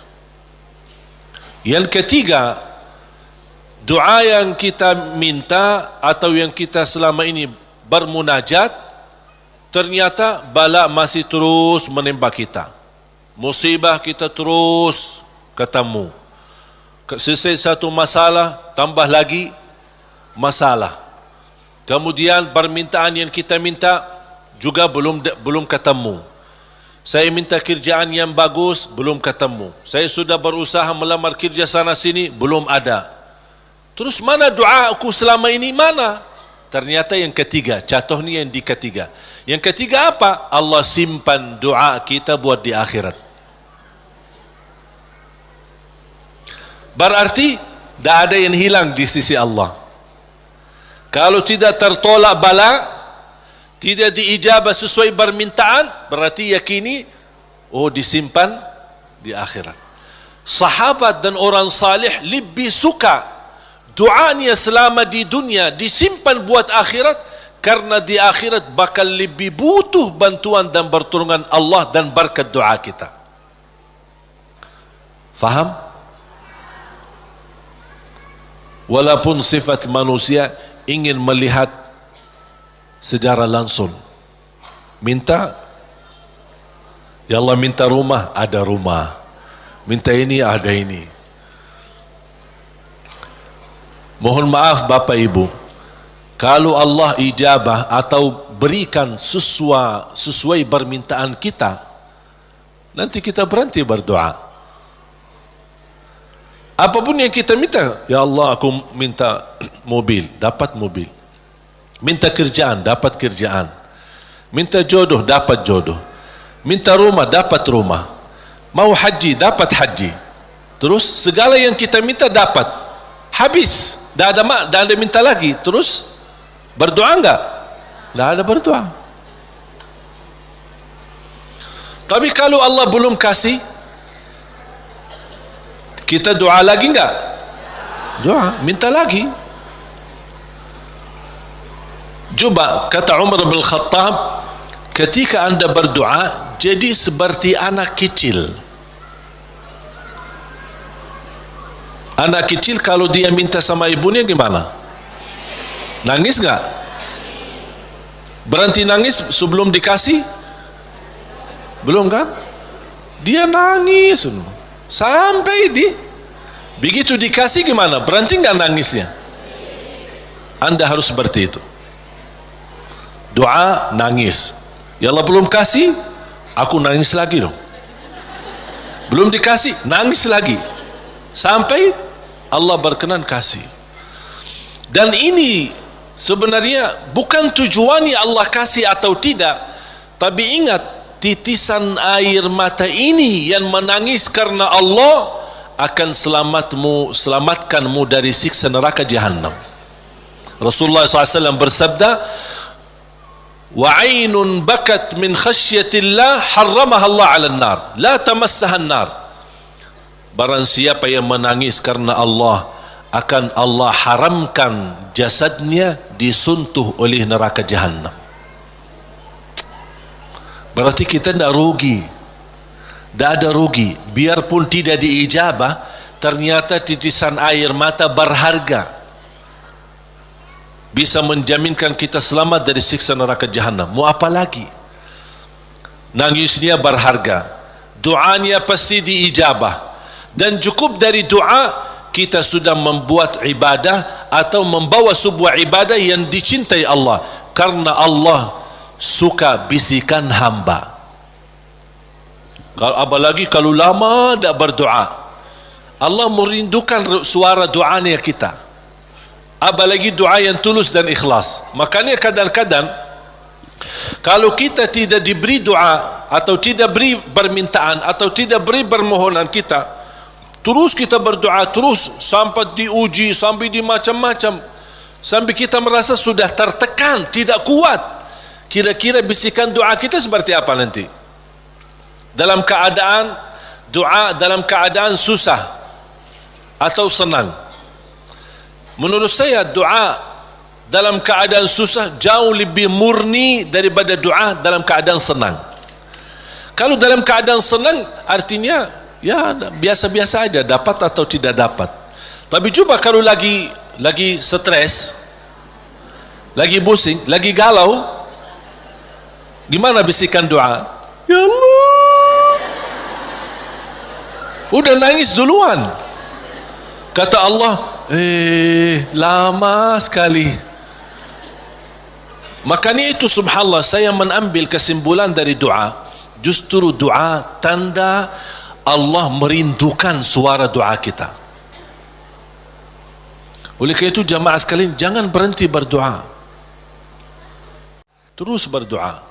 Yang ketiga, doa yang kita minta atau yang kita selama ini bermunajat, ternyata bala masih terus menimpa kita, musibah kita terus ketemu, Selesai satu masalah, tambah lagi masalah. Kemudian permintaan yang kita minta juga belum ketemu. Saya minta kerjaan yang bagus, belum ketemu. Saya sudah berusaha melamar kerja sana sini, belum ada. Terus mana doa aku selama ini, mana? Ternyata yang ketiga, contoh ni yang di ketiga. Yang ketiga apa? Allah simpan doa kita buat di akhirat. Berarti tidak ada yang hilang di sisi Allah. Kalau tidak tertolak bala, tidak diijabah sesuai permintaan, berarti yakini, oh disimpan di akhirat. Sahabat dan orang salih lebih suka doanya selama di dunia disimpan buat akhirat, karena di akhirat bakal lebih butuh bantuan dan pertolongan Allah dan berkat doa kita. Faham? Walaupun sifat manusia ingin melihat secara langsung, minta, ya Allah minta rumah, ada rumah, minta ini, ada ini. Mohon maaf Bapak Ibu, kalau Allah ijabah atau berikan sesuai permintaan kita, nanti kita berhenti berdoa. Apapun yang kita minta, ya Allah aku minta mobil, dapat mobil. Minta kerjaan, dapat kerjaan. Minta jodoh, dapat jodoh. Minta rumah, dapat rumah. Mau haji, dapat haji. Terus segala yang kita minta dapat. Habis, dah ada minta lagi. Terus berdoa enggak? Dah ada berdoa. Tapi kalau Allah belum kasih, kita doa lagi enggak? Doa, minta lagi. Coba kata Umar bin Khattab, ketika anda berdoa jadi seperti anak kecil. Anak kecil kalau dia minta sama ibunya gimana? Nangis enggak? Berhenti nangis sebelum dikasih? Belum kan? Dia nangis sampai begitu dikasih gimana? Berhenti enggak nangisnya? Anda harus seperti itu. Doa nangis, ya Allah belum kasih, aku nangis lagi dong. Belum dikasih, nangis lagi, sampai Allah berkenan kasih. Dan ini sebenarnya bukan tujuannya Allah kasih atau tidak, tapi ingat, titisan air mata ini yang menangis karena Allah akan selamatkanmu dari siksa neraka Jahannam. Rasulullah SAW bersabda, وعين بكت من خشية الله حرمها الله على النار لا تمسها النار. Barang siapa yang menangis karena Allah, akan Allah haramkan jasadnya disuntuh oleh neraka Jahannam. Berarti kita tidak rugi, tidak ada rugi. Biarpun tidak diijabah, ternyata titisan air mata berharga, bisa menjaminkan kita selamat dari siksa neraka Jahannam. Mau apa lagi? Nangisnya berharga, doanya pasti diijabah, dan cukup dari doa kita sudah membuat ibadah atau membawa sebuah ibadah yang dicintai Allah, karena Allah suka bisikan hamba. Apalagi kalau lama tidak berdoa, Allah merindukan suara doanya kita. Apalagi doa yang tulus dan ikhlas. Makanya kadang-kadang kalau kita tidak diberi doa atau tidak beri permintaan atau tidak beri permohonan kita, terus kita berdoa terus sampai diuji, sampai di macam-macam, sampai kita merasa sudah tertekan, tidak kuat. Kira-kira bisikan doa kita seperti apa nanti? Dalam keadaan doa, dalam keadaan susah atau senang? Menurut saya doa dalam keadaan susah jauh lebih murni daripada doa dalam keadaan senang. Kalau dalam keadaan senang artinya ya biasa-biasa aja, dapat atau tidak dapat. Tapi coba kalau lagi stres, lagi pusing, lagi galau, gimana bisikan doa? Ya Allah, udah nangis duluan. Kata Allah, lama sekali. Makanya itu subhanallah, saya mengambil kesimpulan dari doa. Justru doa tanda Allah merindukan suara doa kita. Oleh kerana itu jamaah sekalian, jangan berhenti berdoa. Terus berdoa.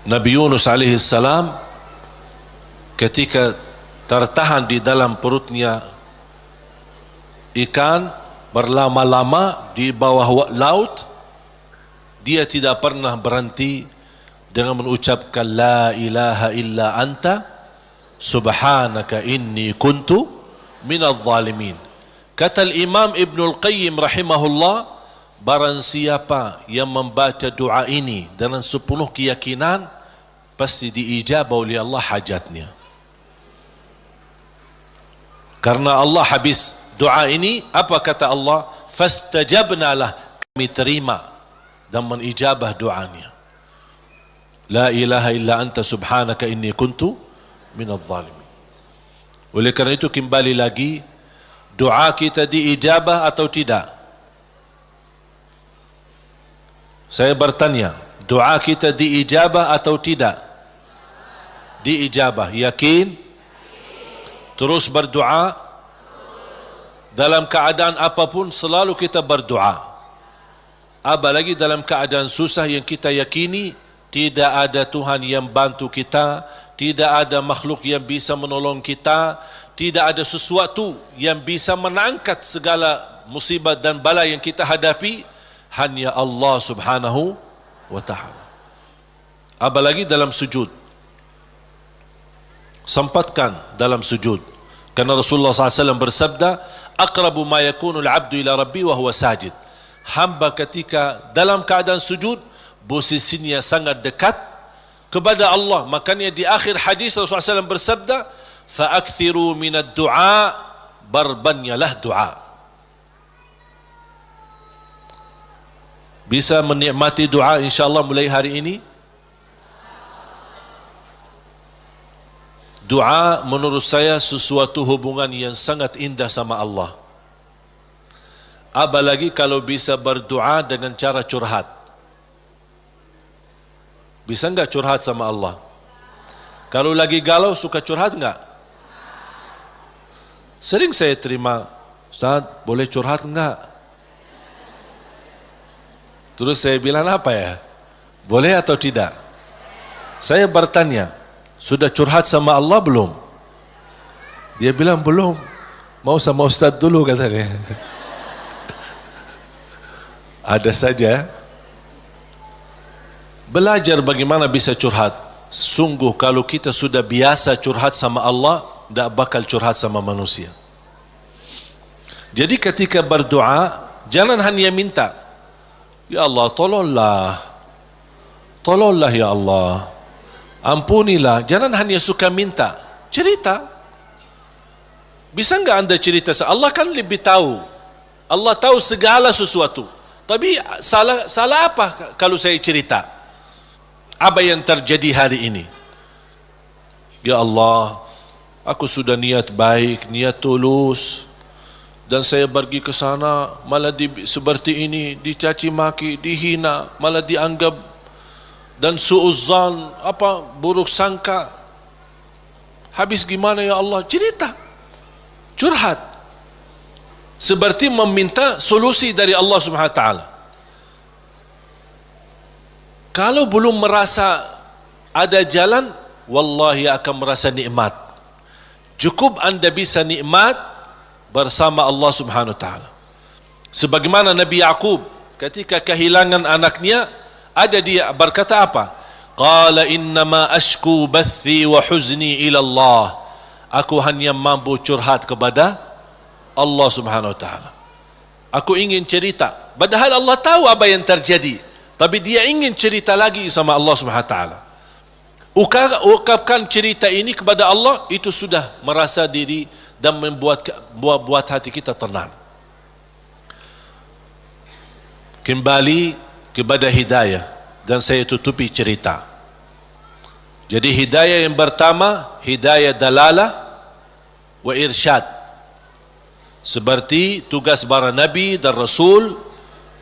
Nabi Yunus alaihi salam ketika tertahan di dalam perutnya ikan berlama-lama di bawah laut, dia tidak pernah berhenti dengan mengucapkan la ilaha illa anta subhanaka inni kuntu minadh zalimin. Kata Imam Ibnul Qayyim rahimahullah, barang siapa yang membaca doa ini dengan sepenuh keyakinan, pasti diijabah oleh Allah hajatnya. Karena Allah habis doa ini, apa kata Allah? Fastajabna lah, kami terima dan menijabah doanya. La ilaha illa anta subhanaka inni kuntu minadh zalimin. Oleh kerana itu kembali lagi, doa kita diijabah atau tidak? Saya bertanya, doa kita diijabah atau tidak? Diijabah. Yakin? Terus berdoa. Dalam keadaan apapun selalu kita berdoa. Apalagi dalam keadaan susah yang kita yakini tidak ada Tuhan yang bantu kita, tidak ada makhluk yang bisa menolong kita, tidak ada sesuatu yang bisa mengangkat segala musibah dan bala yang kita hadapi, hanya Allah subhanahu wa ta'ala. Apalagi dalam sujud, sempatkan dalam sujud. Karena Rasulullah SAW bersabda, aqrabu ma yakunu al-'abdu ila rabbi wa huwa sajid. Hamba ketika dalam keadaan sujud, posisinya sangat dekat kepada Allah. Makanya di akhir hadis Rasulullah SAW bersabda, fa'akthiru minad du'a, barbanyalah doa. Bisa menikmati doa insyaAllah mulai hari ini. Doa menurut saya sesuatu hubungan yang sangat indah sama Allah. Apalagi kalau bisa berdoa dengan cara curhat. Bisa enggak curhat sama Allah? Kalau lagi galau suka curhat enggak? Sering saya terima, Ustaz, boleh curhat enggak? Terus saya bilang apa ya? Boleh atau tidak? Saya bertanya, sudah curhat sama Allah belum? Dia bilang belum. Mau sama Ustaz dulu katanya. Ada saja. Belajar bagaimana bisa curhat. Sungguh kalau kita sudah biasa curhat sama Allah, tidak bakal curhat sama manusia. Jadi ketika berdoa, jangan hanya minta, ya Allah tolonglah, tolonglah ya Allah, ampunilah. Jangan hanya suka minta, cerita. Bisa enggak anda cerita? Allah kan lebih tahu. Allah tahu segala sesuatu. Tapi salah apa kalau saya cerita? Apa yang terjadi hari ini? Ya Allah, aku sudah niat baik, niat tulus, dan saya pergi ke sana malah seperti ini, dicaci maki, dihina, malah dianggap, dan suuzzan, buruk sangka. Habis gimana ya Allah? Cerita, curhat, seperti meminta solusi dari Allah Subhanahu wa taala. Kalau belum merasa ada jalan, wallahi akan merasa nikmat. Cukup anda bisa nikmat bersama Allah Subhanahu wa taala. Sebagaimana Nabi Yaqub ketika kehilangan anaknya, ada dia berkata apa? Qala innama ashku bathi wa huzni ila Allah. Aku hanya mampu curhat kepada Allah Subhanahu wa taala. Aku ingin cerita. Padahal Allah tahu apa yang terjadi, tapi dia ingin cerita lagi sama Allah Subhanahu wa taala. Ungkapkan cerita ini kepada Allah, itu sudah merasa diri dan membuat hati kita tenang. Kembali kepada hidayah, dan saya tutupi cerita. Jadi hidayah yang pertama, hidayah dalalah wa irsyad. Seperti tugas para nabi dan rasul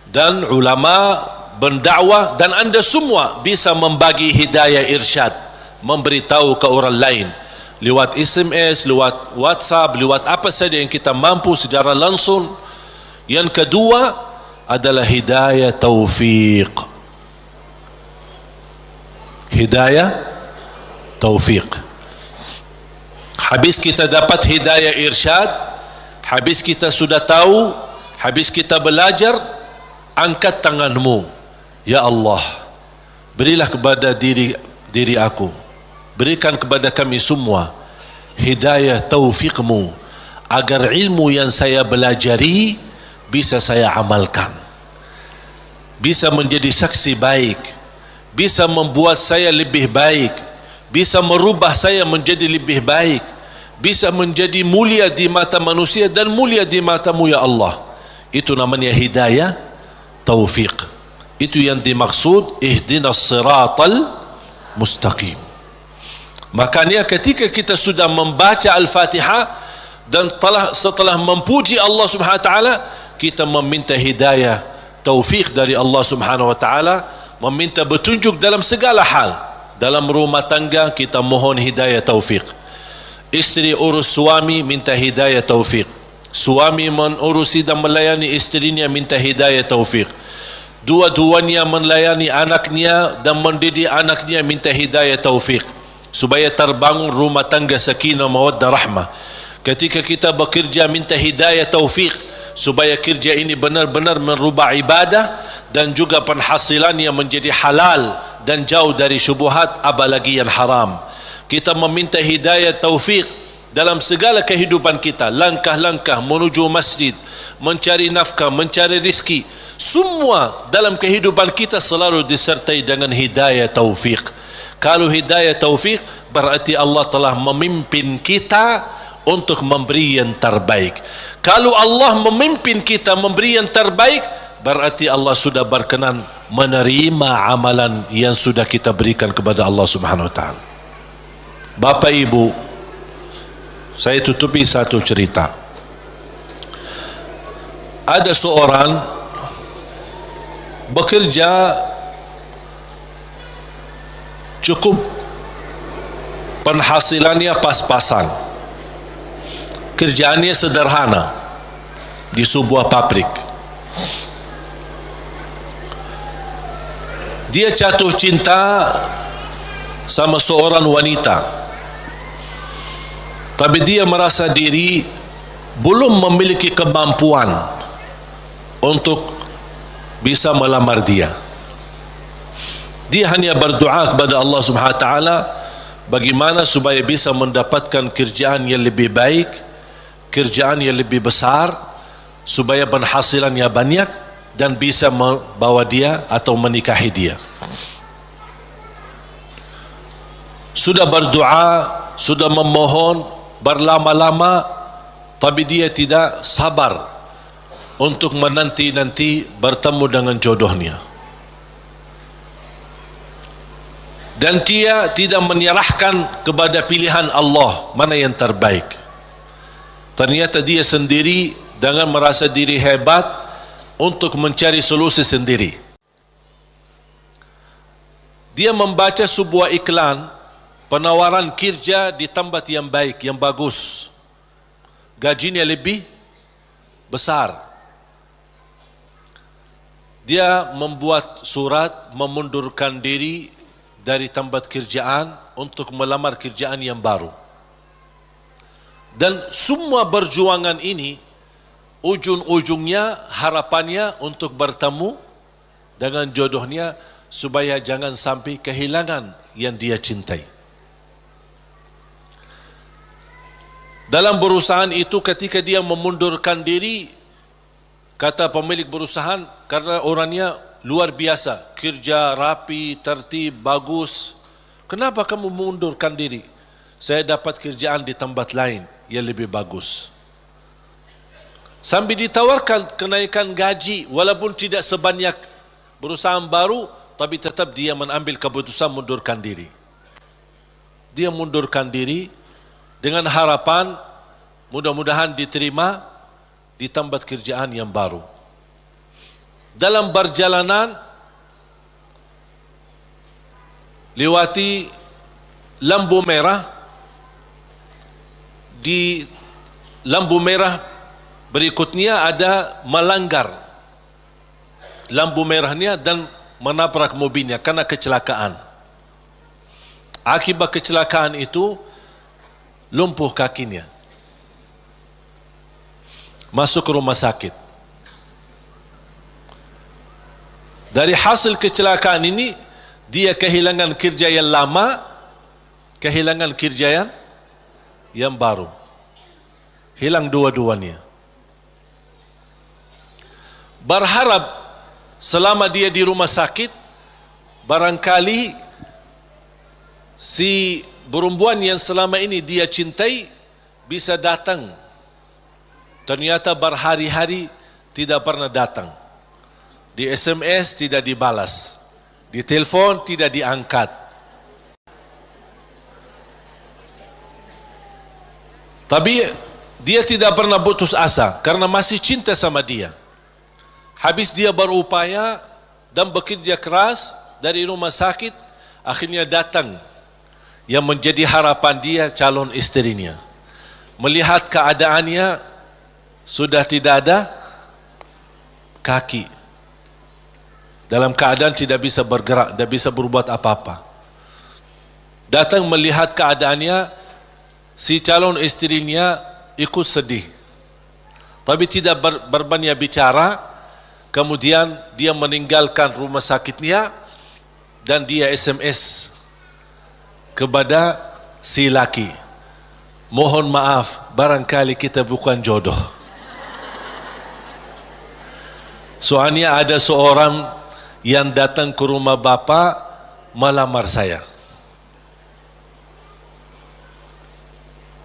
dan ulama berdakwah, dan anda semua bisa membagi hidayah irsyad, memberitahu ke orang lain lewat SMS, lewat WhatsApp, lewat apa saja yang kita mampu secara langsung. Yang kedua adalah hidayah taufiq. Hidayah taufiq. Habis kita dapat hidayah irsyad, habis kita sudah tahu, habis kita belajar, angkat tanganmu, ya Allah, berilah kepada diri aku, berikan kepada kami semua hidayah taufiqmu, agar ilmu yang saya belajari bisa saya amalkan, bisa menjadi saksi baik, bisa membuat saya lebih baik, bisa merubah saya menjadi lebih baik, bisa menjadi mulia di mata manusia dan mulia di matamu ya Allah. Itu namanya hidayah taufiq. Itu yang dimaksud ihdinas siratal mustaqim. Makanya ketika kita sudah membaca Al-Fatihah dan setelah memuji Allah Subhanahu wa taala, kita meminta hidayah taufiq dari Allah Subhanahu wa taala, meminta petunjuk dalam segala hal. Dalam rumah tangga kita mohon hidayah taufiq. Isteri urus suami, minta hidayah taufiq. Suami menurusi dan melayani isterinya, minta hidayah taufiq. Dua-duanya melayani anaknya dan mendidik anaknya, minta hidayah taufiq, supaya terbangun rumah tangga sakinah mawaddah rahmah. Ketika kita bekerja, minta hidayah taufiq, supaya kerja ini benar-benar merubah ibadah dan juga penghasilannya menjadi halal dan jauh dari syubhat, apalagi yang haram. Kita meminta hidayah taufiq dalam segala kehidupan kita, langkah-langkah menuju masjid, mencari nafkah, mencari rizki, semua dalam kehidupan kita selalu disertai dengan hidayah taufiq. Kalau hidayah taufiq, berarti Allah telah memimpin kita untuk memberi yang terbaik. Kalau Allah memimpin kita memberi yang terbaik, berarti Allah sudah berkenan menerima amalan yang sudah kita berikan kepada Allah Subhanahu wa taala. Bapak Ibu, saya tutupi satu cerita. Ada seorang bekerja cukup, penghasilannya pas-pasan, kerjaannya sederhana di sebuah pabrik. Dia jatuh cinta sama seorang wanita, tapi dia merasa diri belum memiliki kemampuan untuk bisa melamar dia. Dia hanya berdoa kepada Allah Subhanahu wa taala bagaimana supaya bisa mendapatkan kerjaan yang lebih baik, kerjaan yang lebih besar, supaya penghasilannya banyak dan bisa membawa dia atau menikahi dia. Sudah berdoa, sudah memohon berlama-lama, tapi dia tidak sabar untuk menanti-nanti bertemu dengan jodohnya. Dan dia tidak menyerahkan kepada pilihan Allah mana yang terbaik. Ternyata dia sendiri dengan merasa diri hebat untuk mencari solusi sendiri. Dia membaca sebuah iklan penawaran kerja di tempat yang baik, yang bagus, gajinya lebih besar. Dia membuat surat memundurkan diri dari tempat kerjaan untuk melamar kerjaan yang baru. Dan semua perjuangan ini ujung-ujungnya harapannya untuk bertemu dengan jodohnya, supaya jangan sampai kehilangan yang dia cintai. Dalam perusahaan itu, ketika dia memundurkan diri, kata pemilik perusahaan, karena orangnya luar biasa, kerja rapi, tertib, bagus, kenapa kamu mengundurkan diri? Saya dapat kerjaan di tempat lain yang lebih bagus. Sambil ditawarkan kenaikan gaji, walaupun tidak sebanyak perusahaan baru, tapi tetap dia mengambil keputusan mundurkan diri. dia mundurkan diri dengan harapan mudah-mudahan diterima di tempat kerjaan yang baru. Dalam perjalanan lewati lampu merah, di lampu merah berikutnya ada melanggar lampu merahnya dan menabrak mobilnya karena kecelakaan. Akibat kecelakaan itu lumpuh kakinya, masuk ke rumah sakit. Dari hasil kecelakaan ini dia kehilangan kerja yang lama, kehilangan kerja yang baru, hilang dua-duanya. Berharap selama dia di rumah sakit barangkali si perempuan yang selama ini dia cintai bisa datang. Ternyata berhari-hari tidak pernah datang. Di SMS tidak dibalas, di telepon tidak diangkat. Tapi dia tidak pernah putus asa karena masih cinta sama dia. Habis dia berupaya dan bekerja keras dari rumah sakit, akhirnya datang yang menjadi harapan dia, calon istrinya. Melihat keadaannya sudah tidak ada kaki, dalam keadaan tidak bisa bergerak, tidak bisa berbuat apa-apa. Datang melihat keadaannya, si calon istrinya ikut sedih, tapi tidak berbanyak bicara. Kemudian dia meninggalkan rumah sakitnya dan dia SMS kepada si laki, mohon maaf, barangkali kita bukan jodoh. Soalnya ada seorang yang datang ke rumah bapa melamar saya.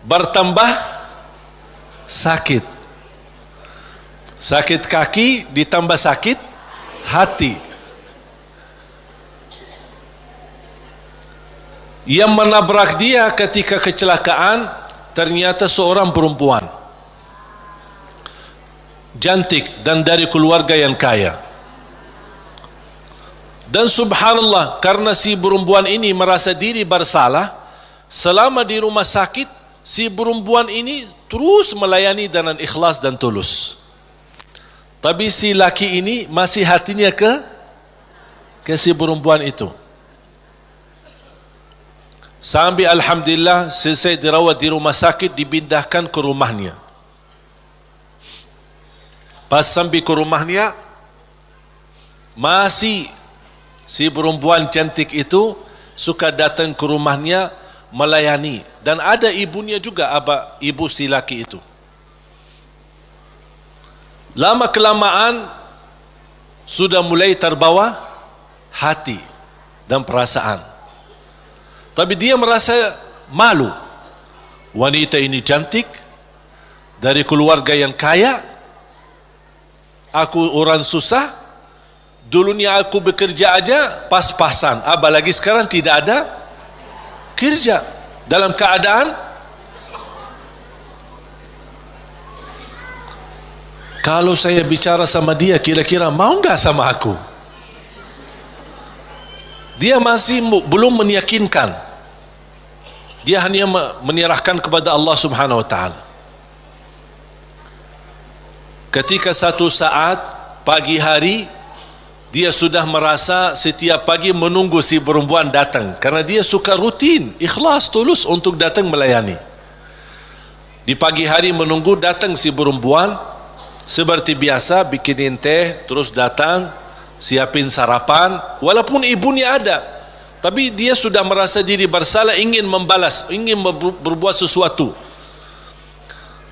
Bertambah sakit. Sakit kaki ditambah sakit hati. Yang menabrak dia ketika kecelakaan ternyata seorang perempuan cantik dan dari keluarga yang kaya. Dan subhanallah, karena si perempuan ini merasa diri bersalah, selama di rumah sakit si perempuan ini terus melayani dengan ikhlas dan tulus. Tapi si laki ini masih hatinya ke si perempuan itu. Sampai alhamdulillah selesai dirawat di rumah sakit, dipindahkan ke rumahnya. Pas sampai ke rumahnya, masih si perempuan cantik itu suka datang ke rumahnya melayani. Dan ada ibunya juga, ibu si laki itu. Lama kelamaan sudah mulai terbawa hati dan perasaan. Tapi dia merasa malu. Wanita ini cantik, dari keluarga yang kaya, aku orang susah, dulunya aku bekerja aja pas-pasan, apalagi sekarang tidak ada kerja. Dalam keadaan kalau saya bicara sama dia, kira-kira mau enggak sama aku? Dia masih belum meyakinkan. Dia hanya menyerahkan kepada Allah Subhanahu wa taala. Ketika satu saat pagi hari, dia sudah merasa setiap pagi menunggu si perempuan datang karena dia suka rutin, ikhlas, tulus untuk datang melayani. Di pagi hari menunggu datang si perempuan. Seperti biasa bikinin teh, terus datang siapin sarapan, walaupun ibunya ada, tapi dia sudah merasa diri bersalah, ingin membalas, ingin berbuat sesuatu.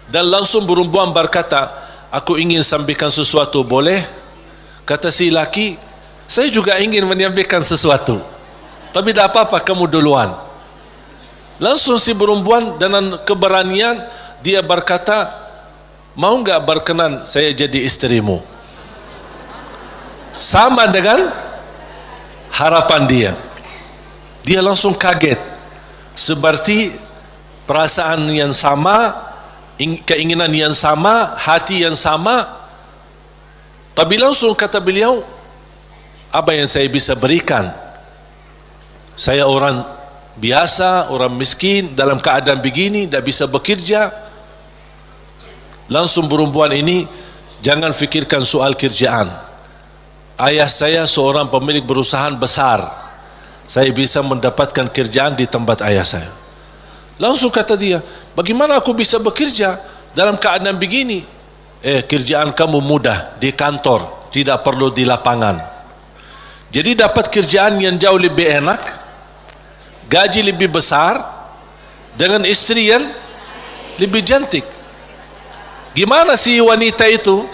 Dan langsung perempuan berkata, aku ingin sampaikan sesuatu, boleh? Kata si laki, saya juga ingin menyampaikan sesuatu, tapi tidak apa-apa, kamu duluan. Langsung si perempuan dengan keberanian dia berkata, mau enggak berkenan saya jadi istrimu? Sama dengan harapan dia. Dia langsung kaget. seperti perasaan yang sama, keinginan yang sama, hati yang sama. Tapi langsung kata beliau, apa yang saya bisa berikan? Saya orang biasa, orang miskin, dalam keadaan begini, tidak bisa bekerja. Langsung perempuan ini, jangan fikirkan soal kerjaan. Ayah saya seorang pemilik perusahaan besar, saya bisa mendapatkan kerjaan di tempat ayah saya. Langsung kata dia, bagaimana aku bisa bekerja dalam keadaan begini? Kerjaan kamu mudah di kantor, tidak perlu di lapangan. Jadi dapat kerjaan yang jauh lebih enak, gaji lebih besar, dengan istri yang lebih cantik. Gimana si wanita itu,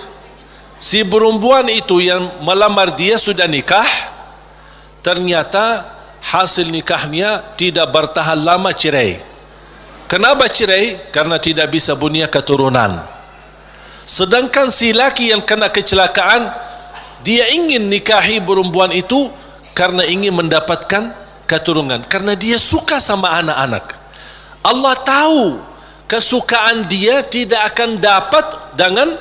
si perempuan itu yang melamar dia sudah nikah, ternyata hasil nikahnya tidak bertahan lama, cerai. Kenapa cerai? Karena tidak bisa punya keturunan. Sedangkan si laki yang kena kecelakaan, dia ingin nikahi perempuan itu karena ingin mendapatkan keturunan, karena dia suka sama anak-anak. Allah tahu kesukaan dia tidak akan dapat dengan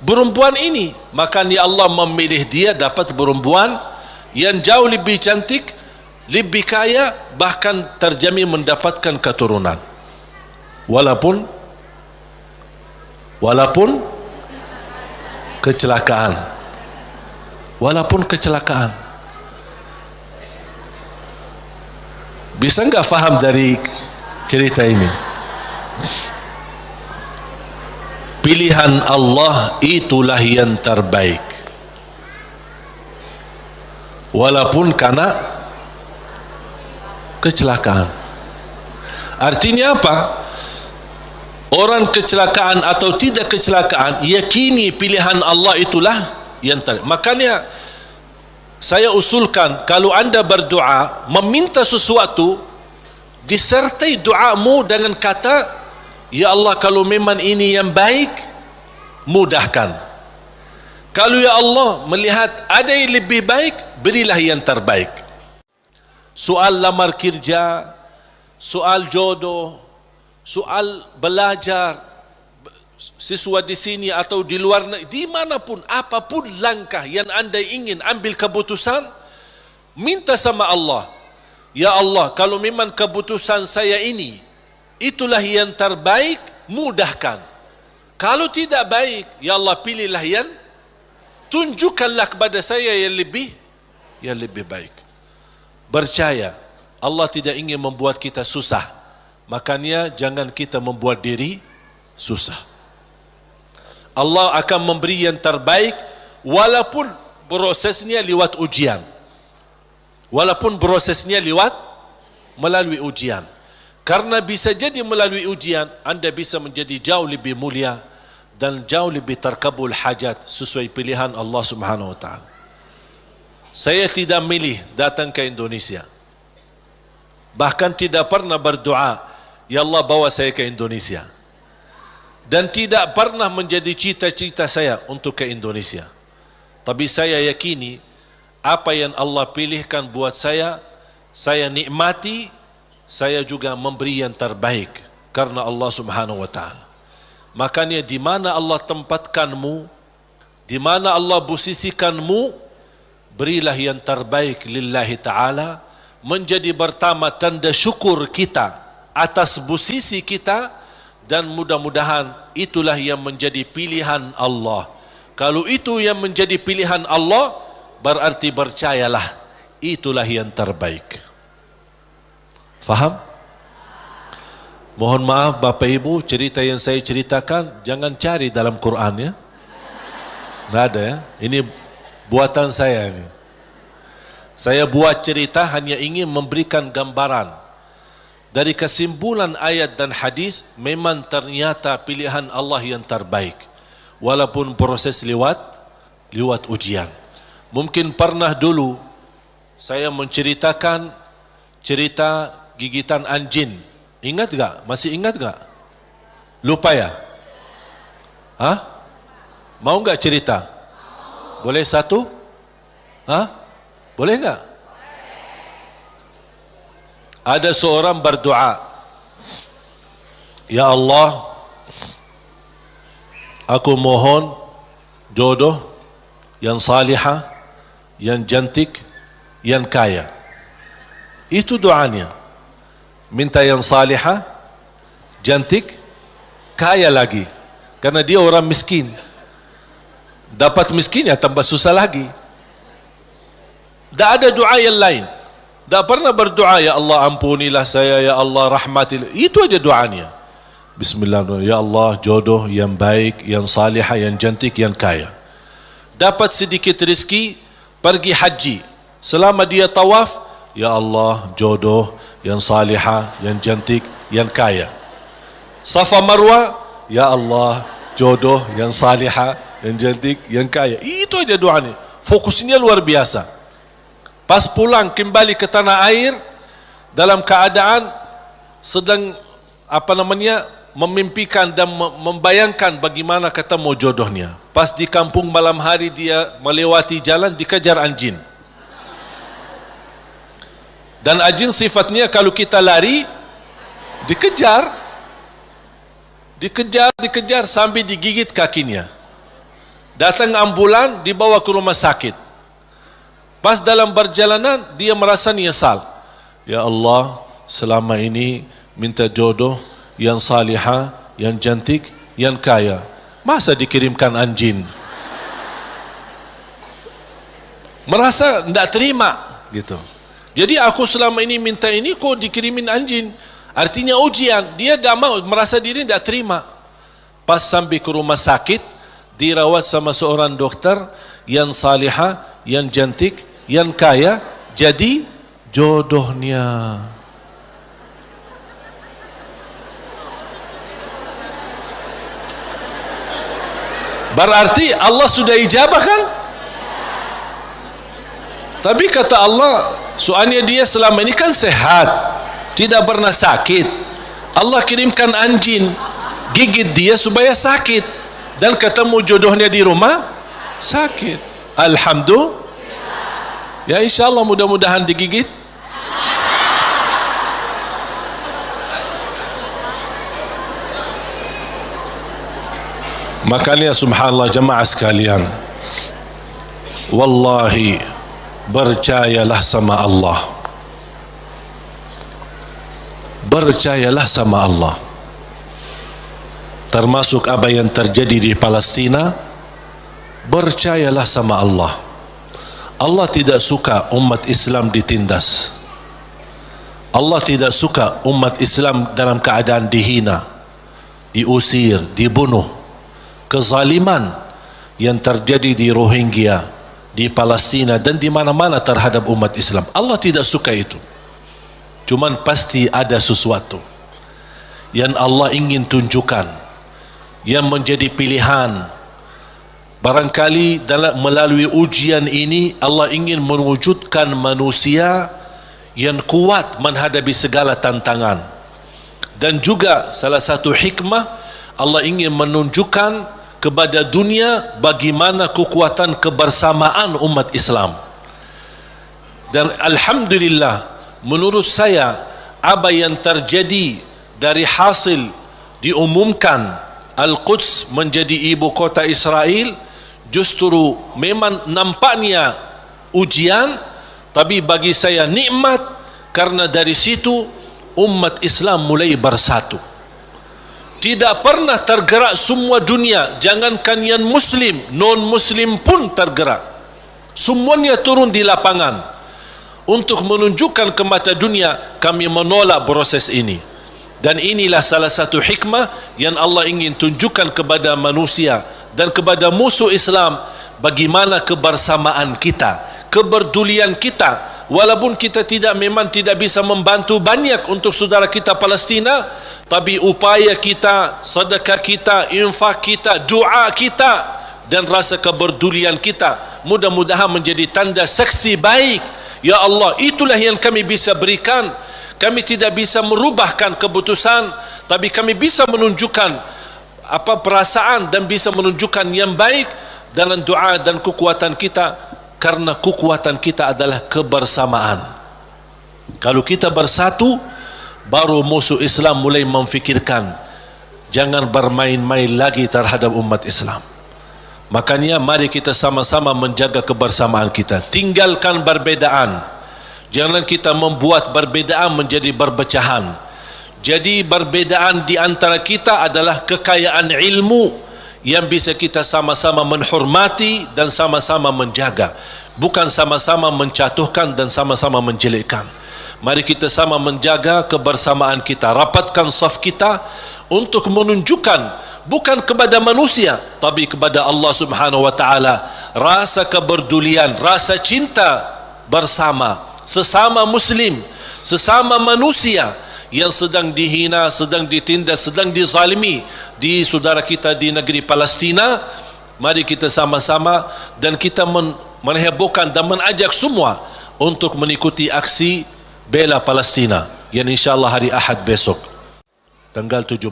perempuan ini, makanya Allah memilih dia dapat perempuan yang jauh lebih cantik, lebih kaya, bahkan terjamin mendapatkan keturunan. Walaupun kecelakaan, walaupun kecelakaan. Bisa enggak faham dari cerita ini? Pilihan Allah itulah yang terbaik, walaupun karena kecelakaan. Artinya apa? Orang kecelakaan atau tidak kecelakaan, yakini pilihan Allah itulah yang terbaik. Makanya saya usulkan, kalau anda berdoa meminta sesuatu, disertai doamu dengan kata, ya Allah, kalau memang ini yang baik, mudahkan. Kalau ya Allah melihat ada yang lebih baik, berilah yang terbaik. Soal lamar kerja, soal jodoh, soal belajar, siswa di sini atau di luar negeri, dimanapun, apapun langkah yang anda ingin ambil keputusan, minta sama Allah, ya Allah, kalau memang keputusan saya ini itulah yang terbaik, mudahkan. Kalau tidak baik, ya Allah, pilihlah yang, tunjukkanlah kepada saya yang lebih baik. Percaya, Allah tidak ingin membuat kita susah, makanya jangan kita membuat diri susah. Allah akan memberi yang terbaik walaupun prosesnya lewat ujian, walaupun prosesnya melalui ujian. Karena bisa jadi melalui ujian anda bisa menjadi jauh lebih mulia dan jauh lebih terkabul hajat sesuai pilihan Allah Subhanahu wa taala. Saya tidak milih datang ke Indonesia, bahkan tidak pernah berdoa, ya Allah bawa saya ke Indonesia, dan tidak pernah menjadi cita-cita saya untuk ke Indonesia. Tapi saya yakini apa yang Allah pilihkan buat saya nikmati, saya juga memberi yang terbaik karena Allah Subhanahu wa taala. Makanya di mana Allah tempatkanmu, di mana Allah posisikanmu, berilah yang terbaik lillahi taala, menjadi pertama tanda syukur kita atas posisi kita, dan mudah-mudahan itulah yang menjadi pilihan Allah. Kalau itu yang menjadi pilihan Allah, berarti percayalah itulah yang terbaik. Faham? Mohon maaf Bapak Ibu, cerita yang saya ceritakan jangan cari dalam Quran ya. Tidak ada ya. Ini buatan saya ini. Saya buat cerita hanya ingin memberikan gambaran dari kesimpulan ayat dan hadis. Memang ternyata pilihan Allah yang terbaik, walaupun proses lewat ujian. Mungkin pernah dulu saya menceritakan cerita gigitan anjing. Ingat gak? Masih ingat gak? Lupa ya? Hah? Mau gak cerita? Boleh satu? Hah? Boleh gak? Ada seorang berdoa, Ya Allah, aku mohon jodoh yang salihah, yang cantik, yang kaya. Itu doanya. Minta yang salihah, cantik, kaya lagi. Karena dia orang miskin. Dapat miskin ya tambah susah lagi. Tak ada doa yang lain. Tak pernah berdoa, Ya Allah ampunilah saya, Ya Allah rahmatilah. Itu aja doanya. Bismillahirrahmanirrahim. Ya Allah jodoh yang baik, yang salihah, yang cantik, yang kaya. Dapat sedikit rezeki, pergi haji. Selama dia tawaf, Ya Allah jodoh yang salihah, yang cantik, yang kaya. Safa Marwah, Ya Allah jodoh yang salihah, yang cantik, yang kaya. Itu aja doanya. Fokusnya luar biasa. Pas pulang kembali ke tanah air, dalam keadaan sedang memimpikan dan membayangkan bagaimana ketemu jodohnya. Pas di kampung malam hari dia melewati jalan, dikejar anjing. Dan anjing sifatnya kalau kita lari, dikejar sampai digigit kakinya. Datang ambulan, dibawa ke rumah sakit. Pas dalam perjalanan dia merasa nyesal. Ya Allah, selama ini minta jodoh yang salihah, yang cantik, yang kaya. Masa dikirimkan anjing? Merasa tidak terima gitu. Jadi aku selama ini minta ini kok dikirimin anjing. Artinya ujian. Dia tidak mau, merasa diri tidak terima. Pas sampai ke rumah sakit, dirawat sama seorang dokter yang salihah, yang cantik, yang kaya, jadi jodohnya. Berarti Allah sudah ijabah kan? Tapi kata Allah, soalnya dia selama ini kan sehat, tidak pernah sakit. Allah kirimkan anjing, gigit dia supaya sakit, dan ketemu jodohnya di rumah sakit. Alhamdulillah. Ya insyaAllah mudah-mudahan digigit. Makanya subhanallah jemaah sekalian, wallahi percayalah sama Allah. Percayalah sama Allah. Termasuk apa yang terjadi di Palestina, percayalah sama Allah. Allah tidak suka umat Islam ditindas. Allah tidak suka umat Islam dalam keadaan dihina, diusir, dibunuh. Kezaliman yang terjadi di Rohingya, di Palestina dan di mana-mana terhadap umat Islam, Allah tidak suka itu. Cuman pasti ada sesuatu yang Allah ingin tunjukkan, yang menjadi pilihan. Barangkali melalui ujian ini Allah ingin mewujudkan manusia yang kuat menghadapi segala tantangan. Dan juga salah satu hikmah, Allah ingin menunjukkan kepada dunia bagaimana kekuatan kebersamaan umat Islam. Dan alhamdulillah, menurut saya apa yang terjadi dari hasil diumumkan Al-Quds menjadi ibu kota Israel, justru memang nampaknya ujian, tapi bagi saya nikmat, karena dari situ umat Islam mulai bersatu. Tidak pernah tergerak semua dunia, jangankan yang muslim, non muslim pun tergerak. Semuanya turun di lapangan untuk menunjukkan ke mata dunia, kami menolak proses ini. Dan inilah salah satu hikmah yang Allah ingin tunjukkan kepada manusia dan kepada musuh Islam, bagaimana kebersamaan kita, keberdulian kita. Walaupun kita memang tidak bisa membantu banyak untuk saudara kita Palestina, tapi upaya kita, sedekah kita, infak kita, doa kita dan rasa keberdulian kita mudah-mudahan menjadi tanda saksi baik. Ya Allah, itulah yang kami bisa berikan. Kami tidak bisa merubahkan keputusan, tapi kami bisa menunjukkan perasaan dan bisa menunjukkan yang baik dalam doa dan kekuatan kita, karena kekuatan kita adalah kebersamaan. Kalau kita bersatu, baru musuh Islam mulai memfikirkan jangan bermain-main lagi terhadap umat Islam. Makanya mari kita sama-sama menjaga kebersamaan kita. Tinggalkan perbedaan. Jangan kita membuat perbedaan menjadi perpecahan. Jadi perbedaan di antara kita adalah kekayaan ilmu yang bisa kita sama-sama menghormati dan sama-sama menjaga, bukan sama-sama menjatuhkan dan sama-sama menjelekkan. Mari kita sama menjaga kebersamaan kita, rapatkan saf kita untuk menunjukkan bukan kepada manusia tapi kepada Allah Subhanahu wa taala rasa kepedulian, rasa cinta bersama sesama muslim, sesama manusia yang sedang dihina, sedang ditindas, sedang dizalimi di saudara kita di negeri Palestina. Mari kita sama-sama dan kita menghebohkan dan mengajak semua untuk mengikuti aksi bela Palestina yang insyaAllah hari Ahad besok tanggal 17.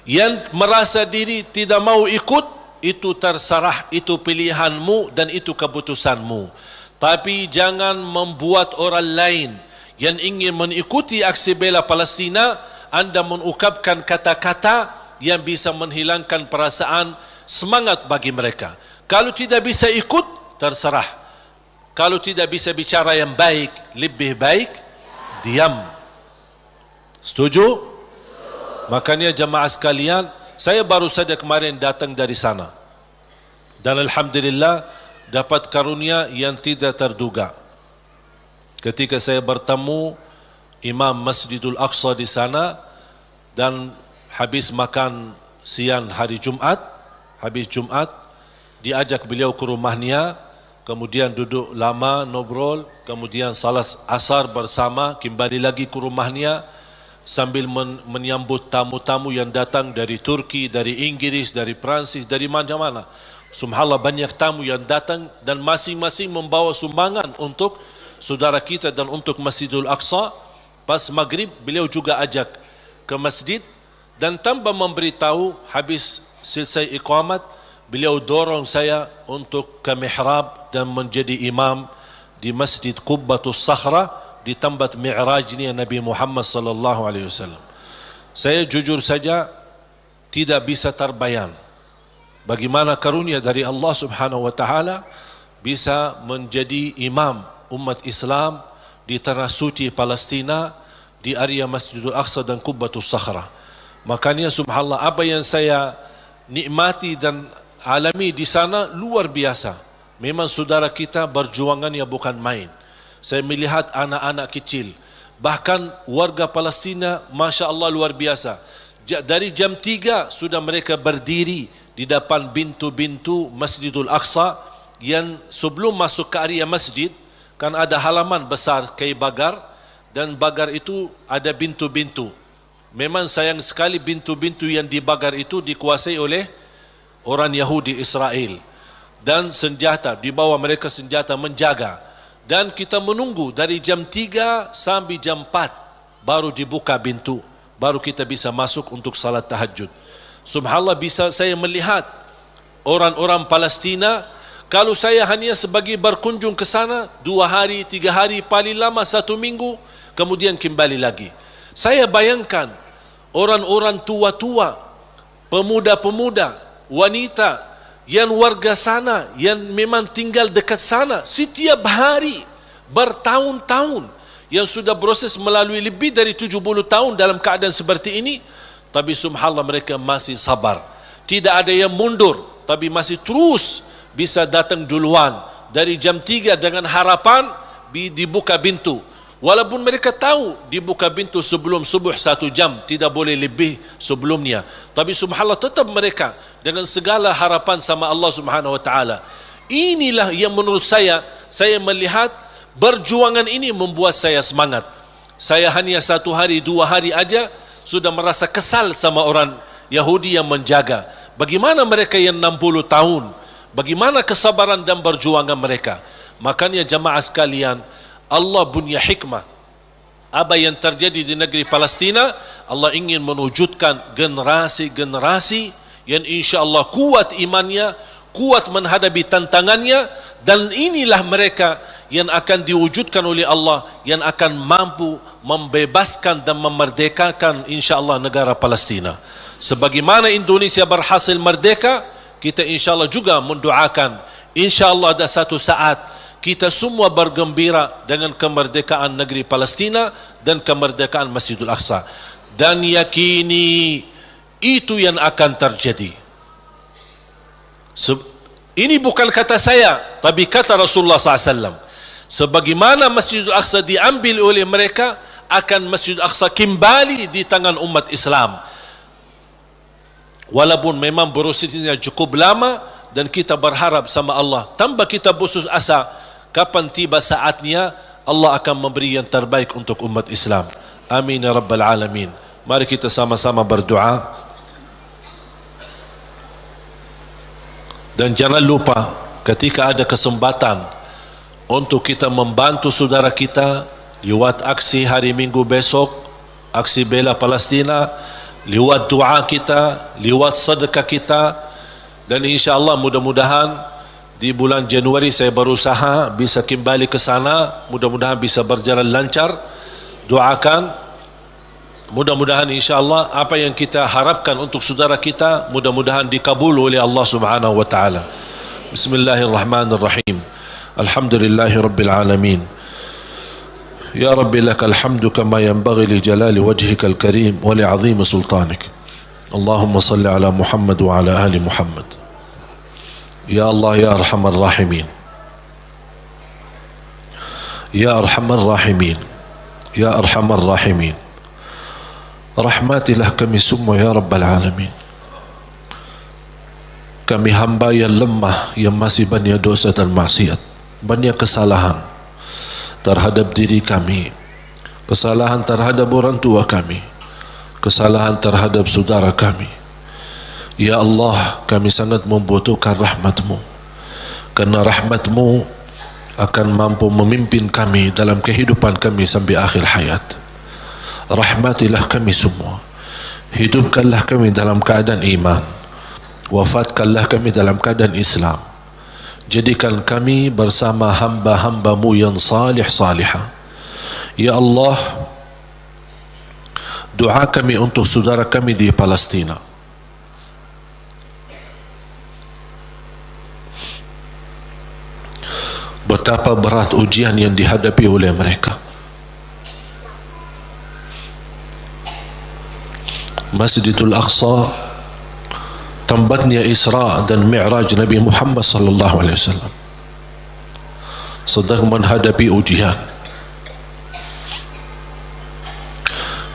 Yang merasa diri tidak mau ikut, itu terserah, itu pilihanmu dan itu keputusanmu. Tapi jangan membuat orang lain yang ingin mengikuti aksi bela Palestina, anda mengungkapkan kata-kata yang bisa menghilangkan perasaan semangat bagi mereka. Kalau tidak bisa ikut, terserah. Kalau tidak bisa bicara yang baik, lebih baik diam. Setuju? Makanya jemaah sekalian, saya baru saja kemarin datang dari sana dan alhamdulillah dapat karunia yang tidak terduga. Ketika saya bertemu Imam Masjidul Aqsa di sana dan habis makan siang hari Jumat, habis Jumat diajak beliau ke rumahnya, kemudian duduk lama ngobrol, kemudian salat asar bersama, kembali lagi ke rumahnya sambil menyambut tamu-tamu yang datang dari Turki, dari Inggris, dari Prancis, dari mana-mana. Subhanallah, banyak tamu yang datang dan masing-masing membawa sumbangan untuk saudara kita dan untuk Masjidul Aqsa. Pas maghrib beliau juga ajak ke masjid dan tanpa memberitahu, habis selesai iqamat beliau dorong saya untuk ke mihrab dan menjadi imam di Masjid Qubbatus Sakhra di tempat mi'rajnya Nabi Muhammad sallallahu alaihi wasallam. Saya jujur saja tidak bisa terbayang bagaimana karunia dari Allah Subhanahu wa taala bisa menjadi imam umat Islam di tanah suci Palestina, di area Masjidul Aqsa dan Qubbatus Sakhra. Makanya subhanallah, apa yang saya nikmati dan alami di sana luar biasa. Memang saudara kita berjuangannya bukan main. Saya melihat anak-anak kecil, bahkan warga Palestina, Masya Allah luar biasa. Dari jam 3 sudah mereka berdiri di depan pintu-pintu Masjidul Aqsa yang sebelum masuk ke area masjid kan ada halaman besar kayak bagar, dan bagar itu ada pintu-pintu. Memang sayang sekali pintu-pintu yang di bagar itu dikuasai oleh orang Yahudi Israel, dan senjata, di bawah mereka senjata menjaga. Dan kita menunggu dari jam 3 sampai jam 4 baru dibuka pintu, baru kita bisa masuk untuk salat tahajud. Subhanallah, bisa saya melihat orang-orang Palestina. Kalau saya hanya sebagai berkunjung ke sana 2 hari, 3 hari, paling lama 1 minggu, kemudian kembali lagi. Saya bayangkan orang-orang tua-tua, pemuda-pemuda, wanita yang warga sana, yang memang tinggal dekat sana setiap hari bertahun-tahun, yang sudah proses melalui lebih dari 70 tahun dalam keadaan seperti ini, tapi subhanallah mereka masih sabar. Tidak ada yang mundur, tapi masih terus bisa datang duluan dari jam 3 dengan harapan dibuka pintu. Walaupun mereka tahu dibuka pintu sebelum subuh 1 jam, tidak boleh lebih sebelumnya, tapi subhanallah tetap mereka dengan segala harapan sama Allah Subhanahu wa taala. Inilah yang menurut saya melihat perjuangan ini membuat saya semangat. Saya hanya 1 hari 2 hari aja sudah merasa kesal sama orang Yahudi yang menjaga. Bagaimana mereka yang 60 tahun? Bagaimana kesabaran dan perjuangan mereka? Makanya jemaah sekalian, Allah punya hikmah. Apa yang terjadi di negeri Palestina, Allah ingin mewujudkan generasi-generasi yang insya-Allah kuat imannya, kuat menghadapi tantangannya, dan inilah mereka yang akan diwujudkan oleh Allah, yang akan mampu membebaskan dan memerdekakan insya-Allah negara Palestina. Sebagaimana Indonesia berhasil merdeka, kita insya-Allah juga mendoakan insya-Allah ada satu saat kita semua bergembira dengan kemerdekaan negeri Palestina dan kemerdekaan Masjidul Aqsa, dan yakini itu yang akan terjadi. Ini bukan kata saya, tapi kata Rasulullah SAW. Sebagaimana Masjidul Aqsa diambil oleh mereka, akan Masjidul Aqsa kembali di tangan umat Islam. Walaupun memang prosesnya cukup lama, dan kita berharap sama Allah, tanpa kita putus asa, kapan tiba saatnya Allah akan memberi yang terbaik untuk umat Islam. Amin ya rabbal alamin. Mari kita sama-sama berdoa. Dan jangan lupa ketika ada kesempatan untuk kita membantu saudara kita lewat aksi hari Minggu besok, aksi bela Palestina, lewat doa kita, lewat sedekah kita, dan insya-Allah mudah-mudahan di bulan Januari saya berusaha bisa kembali ke sana, mudah-mudahan bisa berjalan lancar. Doakan mudah-mudahan insya-Allah apa yang kita harapkan untuk saudara kita mudah-mudahan dikabul oleh Allah Subhanahu wa taala. Bismillahirrahmanirrahim. Alhamdulillahirabbil alamin. Ya Rabbi lakal hamdu kama yanbaghi li jalali wajhikal karim wa li 'azimi sultanik. Allahumma salli ala Muhammad wa ala ali Muhammad. Ya Allah ya Arhamar Rahimin, Ya Arhamar Rahimin, Ya Arhamar Rahimin, rahmatilah kami semua ya Rabbal Alamin. Kami hamba yang lemah, yang masih banyak dosa dan maksiat, banyak kesalahan terhadap diri kami, kesalahan terhadap orang tua kami, kesalahan terhadap saudara kami. Ya Allah, kami sangat membutuhkan rahmat-Mu, karena rahmat-Mu akan mampu memimpin kami dalam kehidupan kami sampai akhir hayat. Rahmatilah kami semua, hidupkanlah kami dalam keadaan iman, wafatkanlah kami dalam keadaan Islam. Jadikan kami bersama hamba-hamba-Mu yang salih-salihah. Ya Allah, doa kami untuk saudara kami di Palestina. Betapa berat ujian yang dihadapi oleh mereka. Masjidul Aqsa, tempatnya Isra dan Mi'raj Nabi Muhammad sallallahu alaihi wasallam, sedang menghadapi ujian.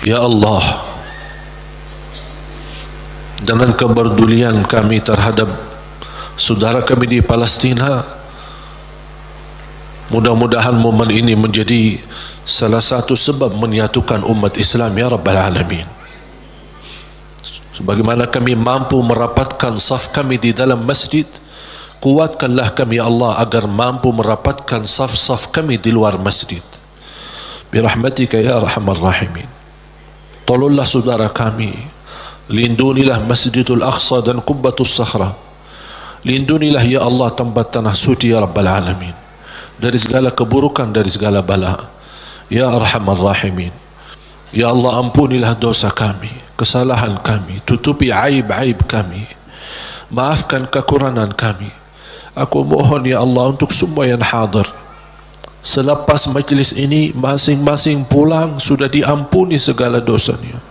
Ya Allah, dengan kepedulian kami terhadap saudara kami di Palestina, mudah-mudahan momen ini menjadi salah satu sebab menyatukan umat Islam ya Rabbal Alamin. Sebagaimana kami mampu merapatkan saf kami di dalam masjid, kuatkanlah kami ya Allah agar mampu merapatkan saf-saf kami di luar masjid. Birahmatika ya Arhamar Rahimin. Tolonglah saudara kami, lindunilah Masjidul Aqsa dan Qubbatus Sakhra. Lindunilah ya Allah tempat tanah suci ya Rabbal Alamin dari segala keburukan, dari segala bala. Ya Arhamar Rahimin. Ya Allah, ampunilah dosa kami, kesalahan kami, tutupi aib-aib kami, maafkan kekurangan kami. Aku mohon ya Allah untuk semua yang hadir, selepas majlis ini masing-masing pulang sudah diampuni segala dosanya.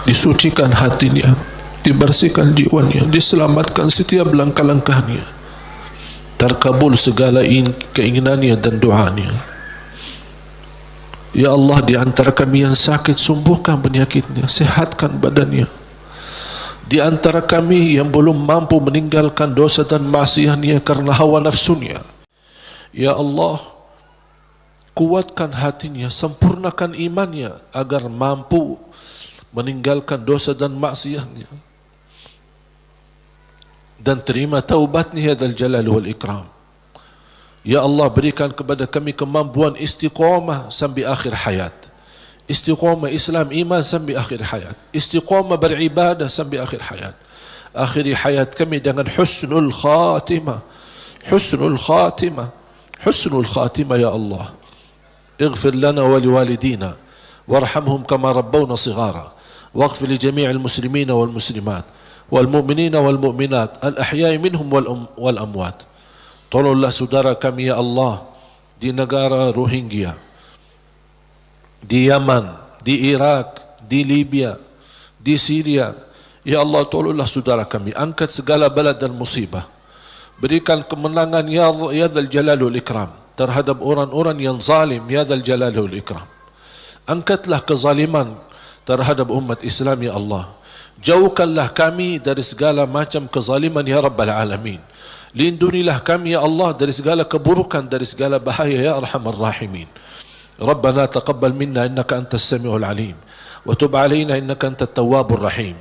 Disucikan hatinya, dibersihkan jiwanya, diselamatkan setiap langkah-langkahnya, terkabul segala keinginannya dan doanya. Ya Allah, di antara kami yang sakit, sembuhkan penyakitnya, sehatkan badannya. Di antara kami yang belum mampu meninggalkan dosa dan maksiatnya karena hawa nafsunya, ya Allah, kuatkan hatinya, sempurnakan imannya agar mampu meninggalkan dosa dan maksiatnya, dan terima taubatnya ya Dzal Jalal wal Ikram. Ya Allah, berikan kepada kami kemampuan istiqamah sampai akhir hayat. istiqamah Islam iman sampai akhir hayat, istiqamah beribadah sampai akhir hayat. Akhiri hayat kami dengan husnul khatimah, husnul khatimah, husnul khatimah ya Allah. اغفر لنا ولوالدينا وارحمهم كما ربونا صغارا واغفر لجميع المسلمين والمسلمات والمؤمنين والمؤمنات الأحياء منهم والأموات. Tolonglah saudara kami ya Allah di negara Rohingya, di Yaman, di Iraq, di Libya, di Syria. Ya Allah, tolonglah saudara kami, angkat segala bala dan musibah. Berikan kemenangan ya Dzal Jalali wal Ikram terhadap orang-orang yang zalim ya Dzal Jalali wal Ikram. Angkatlah kezaliman terhadap umat Islam ya Allah. Jauhkanlah kami dari segala macam kezaliman ya Rabbal Alamin. Lindungilah kami ya Allah dari segala keburukan, dari segala bahaya ya Arhamar Rahimin. Rabbana taqabbal minna innaka antas samiul alim wa tub alaina innaka antat tawwabur rahim.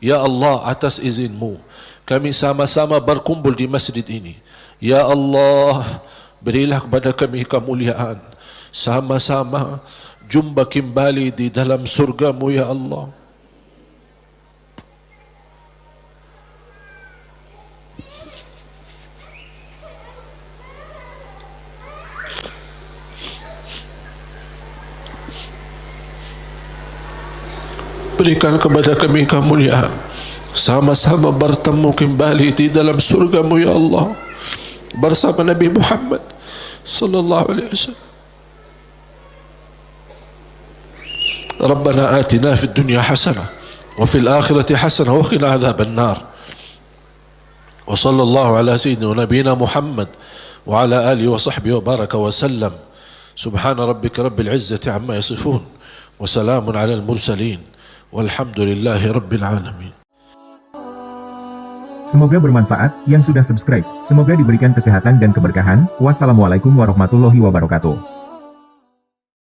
Ya Allah, atas izinmu kami sama-sama berkumpul di masjid ini. Ya Allah, berilah kepada kami kemuliaan, sama-sama jumpa kembali di dalam surgamu ya Allah. Berikan kepada kami kemuliaan, sama-sama bertemu kembali di dalam surgamu ya Allah bersama Nabi Muhammad sallallahu alaihi wasallam. Rabbana atina fid dunya hasanah wa fil akhirati hasanah wa qina adzaban nar. Wa sallallahu ala sayyidina nabiyina Muhammad wa ala alihi wa sahbihi wa baraka wa sallam. Subhana rabbika rabbil izzati amma yasifun wa salamun ala al mursalin. Walhamdulillahi Rabbil Alamin. Semoga bermanfaat yang sudah subscribe. Semoga diberikan kesehatan dan keberkahan. Wassalamualaikum warahmatullahi wabarakatuh.